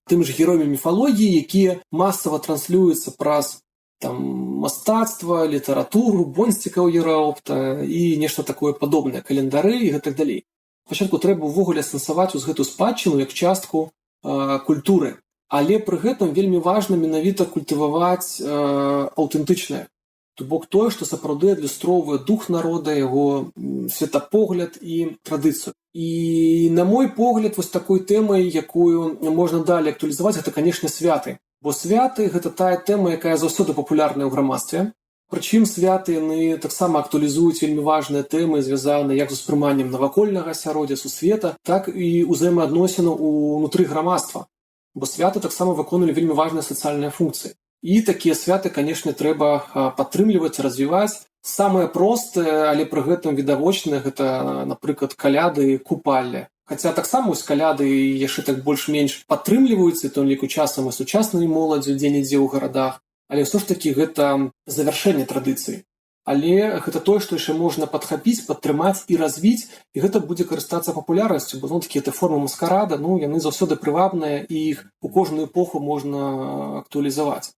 B: тым ж героямі міфалогіі, якія масава транслююцца праз мастацтва, літаратуру, бонсцікаў Ераопта і нешта такое падобнае, календары і гэтак далей. Спачатку трэба ўвогуле асэнсаваць гэтую спадчыну як частку культуры. Але пры гэтым вельмі важна менавіта культываваць аўтэнтычнае. То бок тое, што сапраўды адлюстроўвае дух народа, яго светапогляд і традыцыю. І, на мой погляд, вось такой тэмай, якую можна далей актуалізаваць, гэта, канешне, святы. Бо святы – гэта тая тэма, якая заўсёды папулярная ў грамадстве. Прычым святы яны таксама актуалізуюць вельмі важныя тэмы, звязаныя як з успрыманнем навакольнага асяроддзя, сусвета, так і ўзаемаадносінаў унутры грамадства. Бо святы таксама выконвалі вельмі важныя сацыяльныя функцыі. І такія святы, канешне, трэба падтрымліваць, развіваць. Самае простае, але пры гэтым відавочнае, гэта, напрыклад, каляды, купалле. Хаця таксама вось каляды яшчэ так больш-менш падтрымліваюцца, і тым ліку часам і сучаснай моладдзю дзе-нідзе ў гарадах. Але ўсё ж такі гэта завяршэнне традыцыі. Але гэта тое, што яшчэ можна падхапіць, падтрымаць і развіць, і гэта будзе карыстацца папулярнасцю, бо такія формы маскарада, яны заўсёды прывабныя, і іх у кожную эпоху можна актуалізаваць.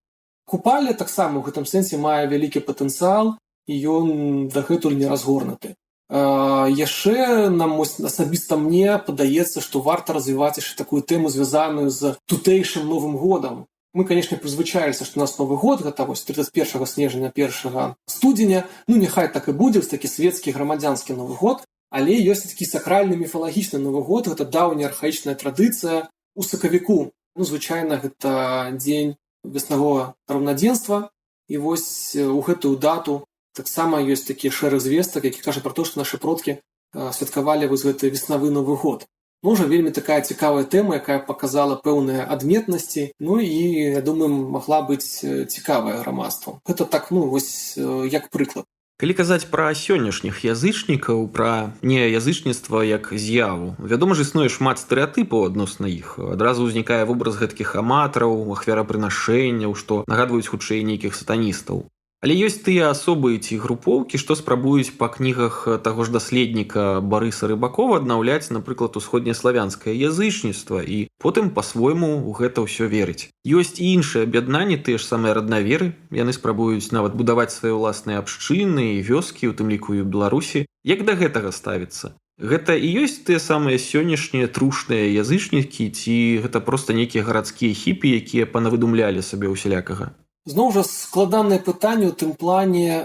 B: Купалле таксама ў гэтым сэнсе мае вялікі патэнцыял, і ён дагэтуль не разгорнуты. Яшчэ нам асабіста мне падаецца, што варта развіваць яшчэ такую тэму, звязаную з тутэйшым новым годам. Мы, конечно, прызвычаіліся, што у нас новы год, гэта 31 снежня, 1 студзеня, няхай так і будзе, такі свецкі грамадзянскі новы год, але ёсць такі сакральны міфалагічны новы год, гэта даўняя архаічная традыцыя у сакавіку. Звычайна гэта дзень веснавога раўнадзенства, і вось у гэтую дату таксама ёсць такі шэраг звестак, які кажа пра то, што нашы продкі святкавалі вось гэты веснавы новы год. Можа, вельмі такая цікавая тэма, якая паказала пэўныя адметнасці, і, я думаю, магла быць цікавая грамадству. Гэта так, вось як прыклад.
A: Калі казаць пра сённяшніх язычнікаў, пра неязычніцтва як з'яву, вядома ж, існуе шмат стэрэатыпаў адносна іх. Адразу ўзнікае вобраз гэткіх аматараў, ахвярапрынашэнняў, што нагадваюць хутчэй нейкіх сатаністаў. Але ёсць тыя асобы ці групоўкі, што спрабуюць па кнігах таго ж даследніка Барыса Рыбакова аднаўляць, напрыклад, усходнеславянскае язычніцтва і потым па-свойму ў гэта ўсё верыць. Ёсць і іншыя аб'яднанні, тыя ж самыя раднаверы. Яны спрабуюць нават будаваць свае ўласныя абшчыны і вёскі, у тым ліку і ў Беларусі. Як да гэтага ставіцца? Гэта і ёсць тыя самыя сённяшнія трушныя язычнікі, ці гэта проста нейкія гарадскія хіпі, якія панавыдумлялі сабе ўсялякага?
B: Зноў жа, складанае пытанне ў тым плане,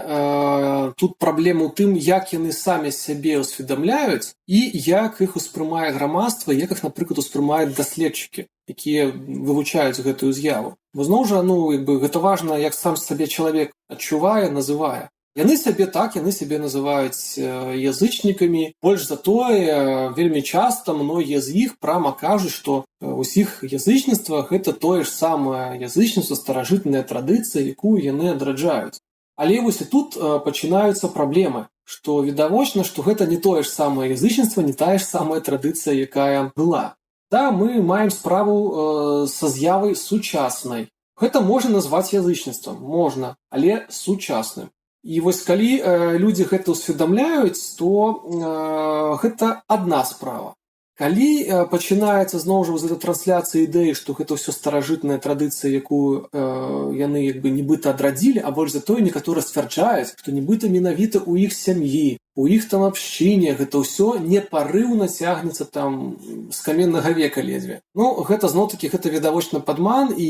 B: тут праблема ў тым, як яны самі сябе ўсведамляюць і як іх успрымае грамадства, як іх, напрыклад, успрымаюць даследчыкі, якія вывучаюць гэтую з'яву. Бо зноў жа, гэта важна, як сам сабе чалавек адчувае, называе. Яны сябе называюць язычнікамі. Больш за тое, вельмі часта многія з іх прама кажуць, што ўсіх язычніцтвах гэта тое ж самае язычніцтва, старажытная традыцыя, якую яны адраджаюць. Але вось і тут пачынаюцца праблемы, што відавочна, што гэта не тое ж самае язычніцтва, не тая ж самая традыцыя, якая была. Да, мы маем справу са з'явай сучаснай. Гэта можна назваць язычніцтвам, можна, але сучасным. І вось калі людзі гэта ўсведамляюць, то гэта адна справа. Калі пачынаецца зноў жа з трансляцыі ідэі, што гэта ўсё старажытная традыцыя, якую яны нібыта адрадзілі, а больш за тое некаторыя сцвярджаюць, што нібыта менавіта ў іх сям'і, у іх там абшчыне гэта ўсё непарыўна цягнецца там з каменнага века ледзьве. Гэта зноў-такі гэта відавочна падман, і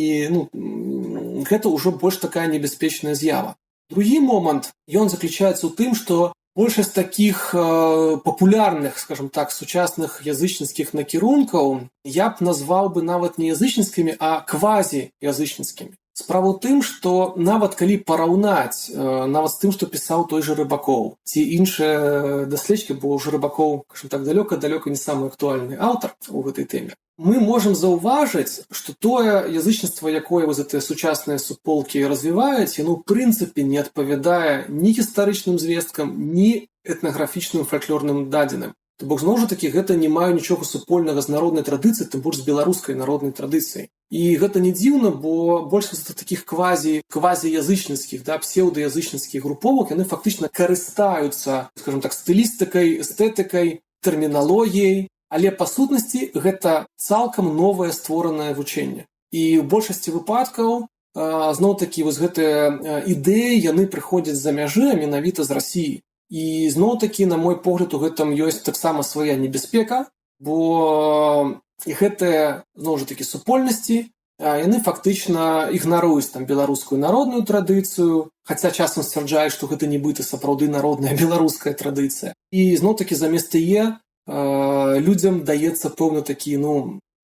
B: гэта ўжо больш такая небяспечная з'ява. Другі момант, ён заключаецца ў тым, што большасць такіх папулярных, скажем так, сучасных язычніцкіх накірункаў я б назваў бы нават не язычніцкімі, а квазі-язычніцкімі. Справа ў тым, што нават калі параўнаць нават з тым, што пісаў той жа Рыбакоў, ці іншыя даследчыкі, бо ўжо Рыбакоў, скажем так, далёка не самы актуальны аўтар у гэтай тэме, мы можам заўважыць, што тое язычніцтва, якое вось гэтыя сучасныя суполкі развіваюць, яно ў прынцыпе не адпавядае ні гістарычным звесткам, ні этнаграфічным фальклорным дадзеным. То бок, зноў жа такі, гэта не мае нічога супольнага з народнай традыцыяй, тым больш з беларускай народнай традыцыяй. І гэта не дзіўна, бо большасць такіх квазі-язычніцкіх, псеўдаязычніцкіх груповак, яны фактычна карыстаюцца, скажем так, стылістыкай, эстэтыкай, тэрміналогіяй, але па сутнасці гэта цалкам новае створанае вучэнне. І ў большасці выпадкаў зноў-такі вось гэтыя ідэі, яны прыходзяць з-за мяжы, а менавіта з Расіі. І зноў-такі, на мой погляд, у гэтым ёсць таксама свая небяспека, бо гэтыя, зноў жа такі, супольнасці, яны фактычна ігнаруюць там беларускую народную традыцыю, хаця часам сцвярджаюць, што гэта нібыта сапраўды народная беларуская традыцыя. І зноў-такі замест яе людзям даецца пэўны такі,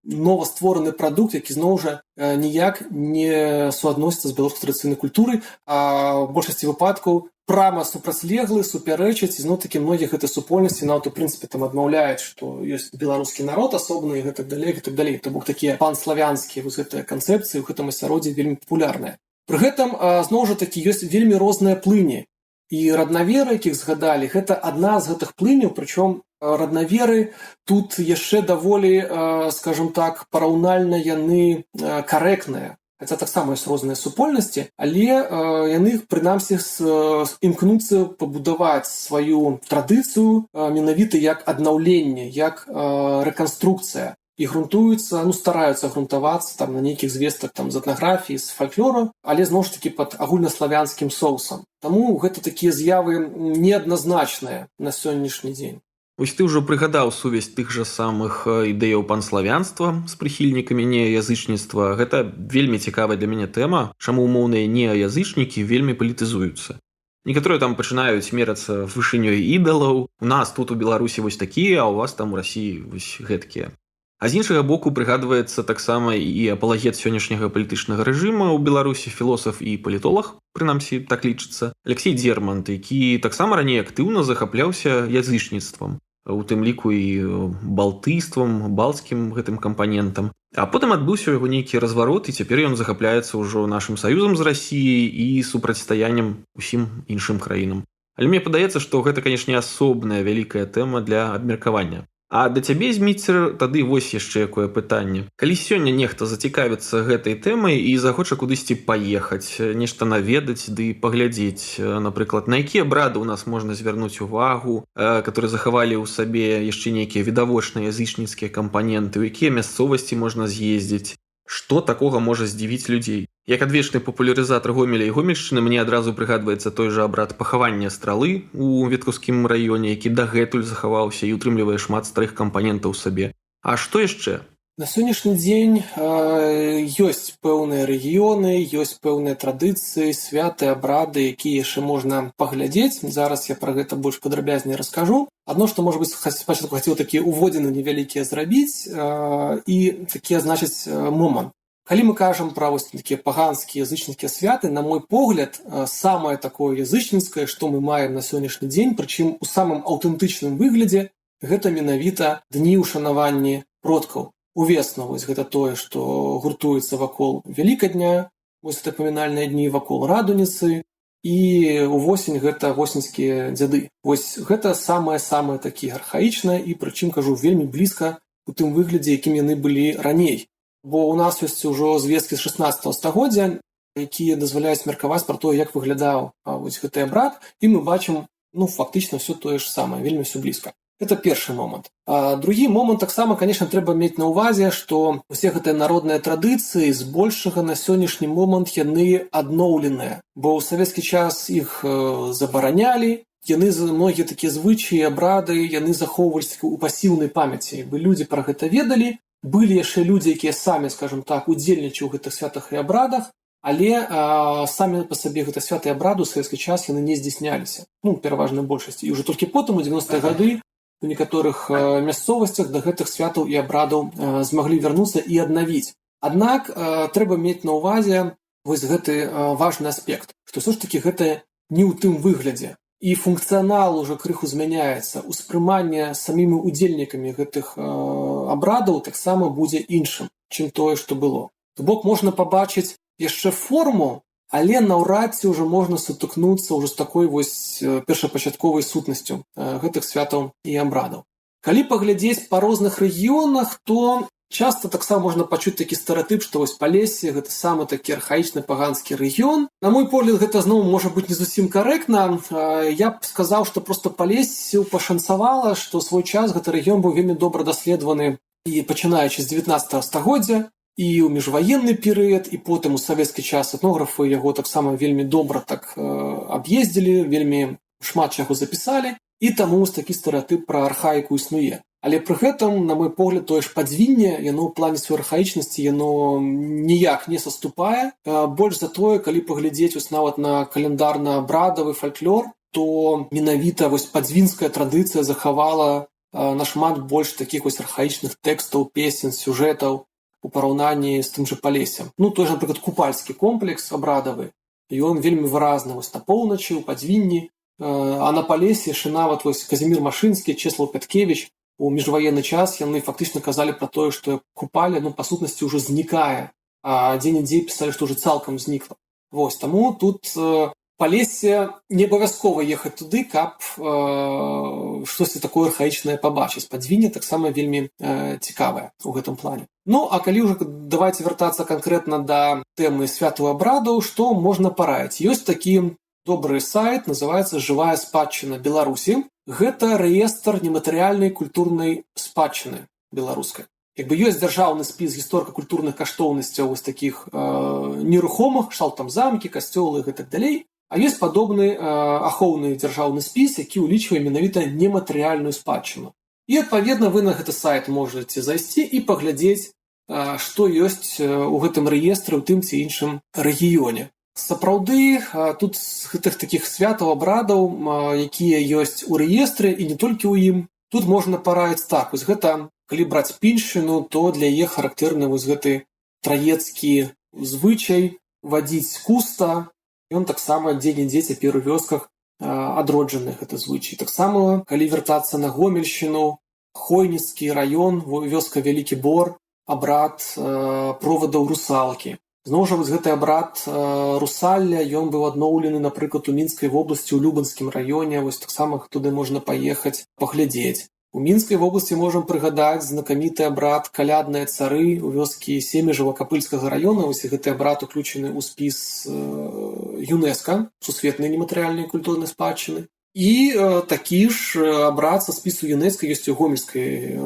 B: новаствораны прадукт, які зноў жа ніяк не суадносіцца з беларускай традыцыйнай культурай, а ў большасці выпадкаў прама супрацьлеглы, супярэчаць, і зноў-такі многія гэтай супольнасці нават у прынцыпе там адмаўляюць, што ёсць беларускі народ асобны і гэтак далей. То бок такія панславянскія вось гэтыя канцэпцыі ў гэтым асяроддзі вельмі папулярныя. Пры гэтым, зноў жа такі, ёсць вельмі розныя плыні. І раднаверы, якіх згадалі, гэта адна з гэтых плыняў, прычом раднаверы тут яшчэ даволі, скажем так, параўнальна яны карэктныя. Хаця таксама ёсць розныя супольнасці, але яны, прынамсі, імкнуцца пабудаваць сваю традыцыю менавіта як аднаўленне, як рэканструкцыя. і грунтуюцца, стараюцца грунтавацца там на нейкіх звестак там з этнаграфіі, з фальклору, але зноў ж такі пад агульнаславянскім соусам. Таму гэта такія з'явы неадназначныя на сённяшні дзень.
A: Вось ты ўжо прыгадаў сувязь тых жа самых ідэяў панславянства з прыхільнікамі неаязычніцтва. Гэта вельмі цікавая для мяне тэма, чаму умоўныя неаязычнікі вельмі палітызуюцца. Некаторыя там пачынаюць мерацца вышынёй ідалаў. У нас тут у Беларусі вось такія, а у вас там у Расіі вось гэткія. А з іншага боку прыгадваецца таксама і апалагет сённяшняга палітычнага рэжыма ў Беларусі, філосаф і палітолаг, прынамсі так лічыцца, Алексей Дзермант, які таксама раней актыўна захапляўся язычніцтвам, у тым ліку і балтыйствам, балцкім гэтым кампанентам. А потым адбыўся яго нейкі разварот, і цяпер ён захапляецца ўжо нашым саюзам з Расіяй і супрацьстаяннем усім іншым краінам. Але мне падаецца, што гэта, канешне, асобная вялікая тэма для абмеркавання. А да цябе, Зміцер, тады вось яшчэ якое пытанне. Калі сёння нехта зацікавіцца гэтай тэмай і захоча кудысьці паехаць, нешта наведаць ды паглядзець, напрыклад, на якія абрады ў нас можна звярнуць увагу, которые захавалі ў сабе яшчэ нейкія відавочныя язычніцкія кампаненты, у якія мясцовасці можна з'ездзіць, што такога можа здзівіць людзей. Як адвечны папулярызатар Гомеля і Гомельшчыны мне адразу прыгадваецца той жа абрад пахавання стралы ў Веткаўскім раёне, які дагэтуль захаваўся і ўтрымлівае шмат старых кампанентаў у сабе. А што яшчэ?
B: На сённяшні дзень ёсць пэўныя рэгіёны, ёсць пэўныя традыцыі, святы, абрады, якія яшчэ можна паглядзець. Зараз я пра гэта больш падрабязней раскажу. Адно, што, можа быць, спачатку хацеў такія ўводзіны невялікія зрабіць і такі азначыць момант. Калі мы кажам пра вось такія паганскія язычніцкія святы, на мой погляд, самае такое язычніцкае, што мы маем на сённяшні дзень, прычым у самым аўтэнтычным выглядзе, гэта менавіта дні ўшанавання продкаў. Увесну вось гэта тое, што гуртуецца вакол Вялікадня, вось гэта памінальныя дні вакол Радуніцы, і увосень гэта восеньскія дзяды. Вось гэта самае-самае такі архаічнае і прычым, кажу, вельмі блізка у тым выглядзе, якім яны былі раней. Бо ў нас ёсць ужо звесткі з 16 стагоддзя, якія дазваляюць меркаваць пра тое, як выглядаў вось гэты абрад, і мы бачым, фактычна ўсё тое ж самае, вельмі ўсё блізка. Это першы момант. А другі момант таксама, конечно, трэба мець на ўвазе, што усе гэтыя народныя традыцыі збольшага на сённяшні момант яны адноўленыя, бо ў савецкі час іх забаранялі, яны многія такія звычаі, абрады, яны захоўваліся ў пасіўнай памяці, бо людзі пра гэта ведалі. Былі яшчэ людзі, якія самі, скажем так, удзельнічалі ў гэтых святах і абрадах, але самі па сабе гэта святы абрады ў савецкі час яны не здзяйсняліся. Пераважна большасці. І ўжо толькі потым, у 90-е гады, у некаторых мясцовасцях да гэтых святаў і абрадаў змаглі вярнуцца і аднавіць. Аднак трэба мець на ўвазе вось гэты важны аспект, што ўсё ж такі гэта не ў тым выглядзе. І функцыянал ужо крыху змяняецца. Успрыманне самімі удзельнікамі гэтых абрадаў таксама будзе іншым, чым тое, што было. То бок можна пабачыць яшчэ форму, але наўрад ці ўжо можна сутыкнуцца ўжо з такой вось першапачатковай сутнасцю гэтых святаў і абрадаў. Калі паглядзець па розных рэгіёнах, то часта таксама можна пачуць такі стэрэатып, што вось Палессе гэта самы такі архаічны паганскі рэгіён. На мой погляд, гэта зноў можа быць не зусім карэктна. Я б сказаў, што проста Палессю пашанцавала, што свой час гэты рэгіён быў вельмі добра даследаваны і пачынаючы з 19 стагоддзя, і ў міжваенны перыяд, і потым у савецкі час этнографы яго таксама вельмі добра так аб'ездзілі, вельмі шмат чаго запісалі, і таму такі стэрэатып пра архаіку існуе. Але пры гэтым, на мой погляд, тое ж падзвінне, яно ў плане сваёй архаічнасці, яно ніяк не саступае. Больш за тое, калі паглядзець вось нават на каляндарна-абрадавы фальклор, то менавіта вось падзвінская традыцыя захавала нашмат больш такіх вось архаічных тэкстаў, песен, сюжэтаў у параўнанні з тым жа Палессем. Той жа, напрыклад, купальскі комплекс абрадавы, ён вельмі выразны вось на поўначы, у падзвінні, а на Палесе яшчэ нават вось Казімір Машынскі, Чэслаў Пяткевіч у міжваенны час яны фактычна казалі пра тое, што купаля, па сутнасці ўжо знікае, а дзе-нідзе пісалі, што ўжо цалкам знікла. Вось, таму тут Палесе не абавязкова ехаць туды, каб штосьці такое архаічнае пабачыць. Падзвінне таксама вельмі цікавае ў гэтым плане. А калі ўжо давайце вяртацца канкрэтна да тэмы святаў абрадаў, што можна параіць? Ёсць такі добры сайт, называецца «Жывая спадчына Беларусі». Гэта рэестр нематэрыяльнай культурнай спадчыны беларускай. Ёсць дзяржаўны спіс гісторыка-культурных каштоўнасцяў вось такіх нерухомых, кшталту там замкі, касцёлы і гэтак далей. А ёсць падобны ахоўны дзяржаўны спіс, які ўлічвае менавіта нематэрыяльную спадчыну. І, адпаведна, вы на гэты сайт можаце зайсці і паглядзець, што ёсць у гэтым рэестры ў тым ці іншым рэгіёне. Сапраўды, тут з гэтых такіх святаў, абрадаў, якія ёсць у рэестры і не толькі ў ім, тут можна параіць так. Вось гэта, калі браць піншчыну, то для яе характэрны вось гэты траецкі звычай вадзіць куста. Ён таксама дзе-нідзе цяпер у вёсках адроджаны, гэта звычай. Таксама, калі вяртацца на Гомельшчыну, Хойніцкі раён, вёска Вялікі Бор, абрад провадаў русалкі. Зноў жа, вось гэты абрад русалля, ён быў адноўлены, напрыклад, у Мінскай вобласці, у Любанскім раёне, вось таксама туды можна паехаць, паглядзець. У Мінскай вобласці можам прыгадаць знакаміты абрад калядныя цары у вёскі Семежава Капыльскага раёна. Вось гэты абрад уключаны ў спіс ЮНЕСКА, сусветнай нематэрыяльнай культурнай спадчыны. І такі ж абрад са спісу ЮНЕСКА ёсць у Гомельскай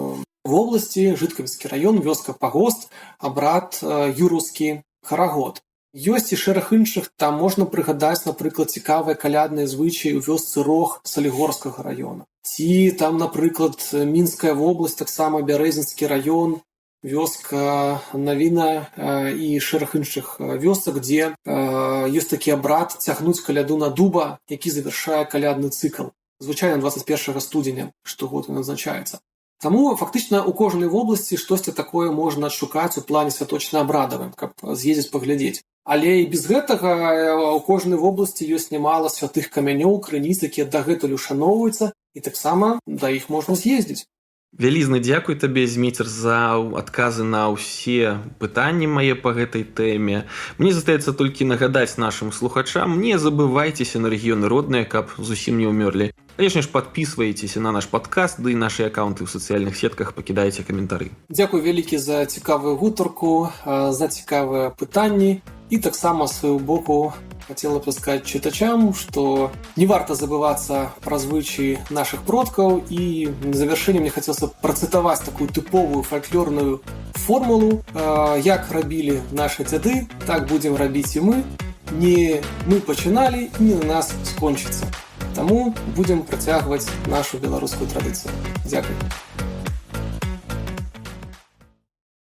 B: вобласці, Жыткавіцкі раён, вёска Пагост, абрад Юрускі Карагод. Ёсць і шэраг іншых, там можна прыгадаць, напрыклад, цікавыя калядныя звычаі ў вёсцы Рог Салігорскага раёна. Ці там, напрыклад, Мінская вобласць, таксама Бярэзінскі раён, вёска Навіна і шэраг іншых вёсак, дзе ёсць такі абрад цягнуць каляду на дуба, які завяршае калядны цыкл. Звычайна 21 студзеня штогод ён адзначаецца. Таму фактычна ў кожнай вобласці штосьці такое можна адшукаць у плане святочна-абрадавым, каб з'ездзіць паглядзець. Але і без гэтага ў кожнай вобласці ёсць нямала святых камянёў, крыніц, якія дагэтуль ушаноўваюцца, і таксама да іх можна з'ездзіць.
A: Вялізны дзякуй табе, Зміцер, за адказы на ўсе пытанні мае па гэтай тэме. Мне застаецца толькі нагадаць нашым слухачам, не забывайцеся на рэгіёны родныя, каб зусім не ўмёрлі. Канешне ж, падпісвайцеся на наш падкаст, ды і нашы акаунты ў сацыяльных сетках, пакідайце каментары.
B: Дзякуй вялікі за цікавую гутарку, за цікавыя пытанні. І таксама з свайго боку хацела б сказаць чытачам, што не варта забывацца пра звычаі нашых продкаў, і на завяршэнне мне хацелася працытаваць такую тыповую фальклорную формулу. Як рабілі нашы дзяды, так будзем рабіць і мы. Не мы пачыналі, не на нас скончыцца. Таму будзем працягваць нашу беларускую традыцыю. Дзякуй.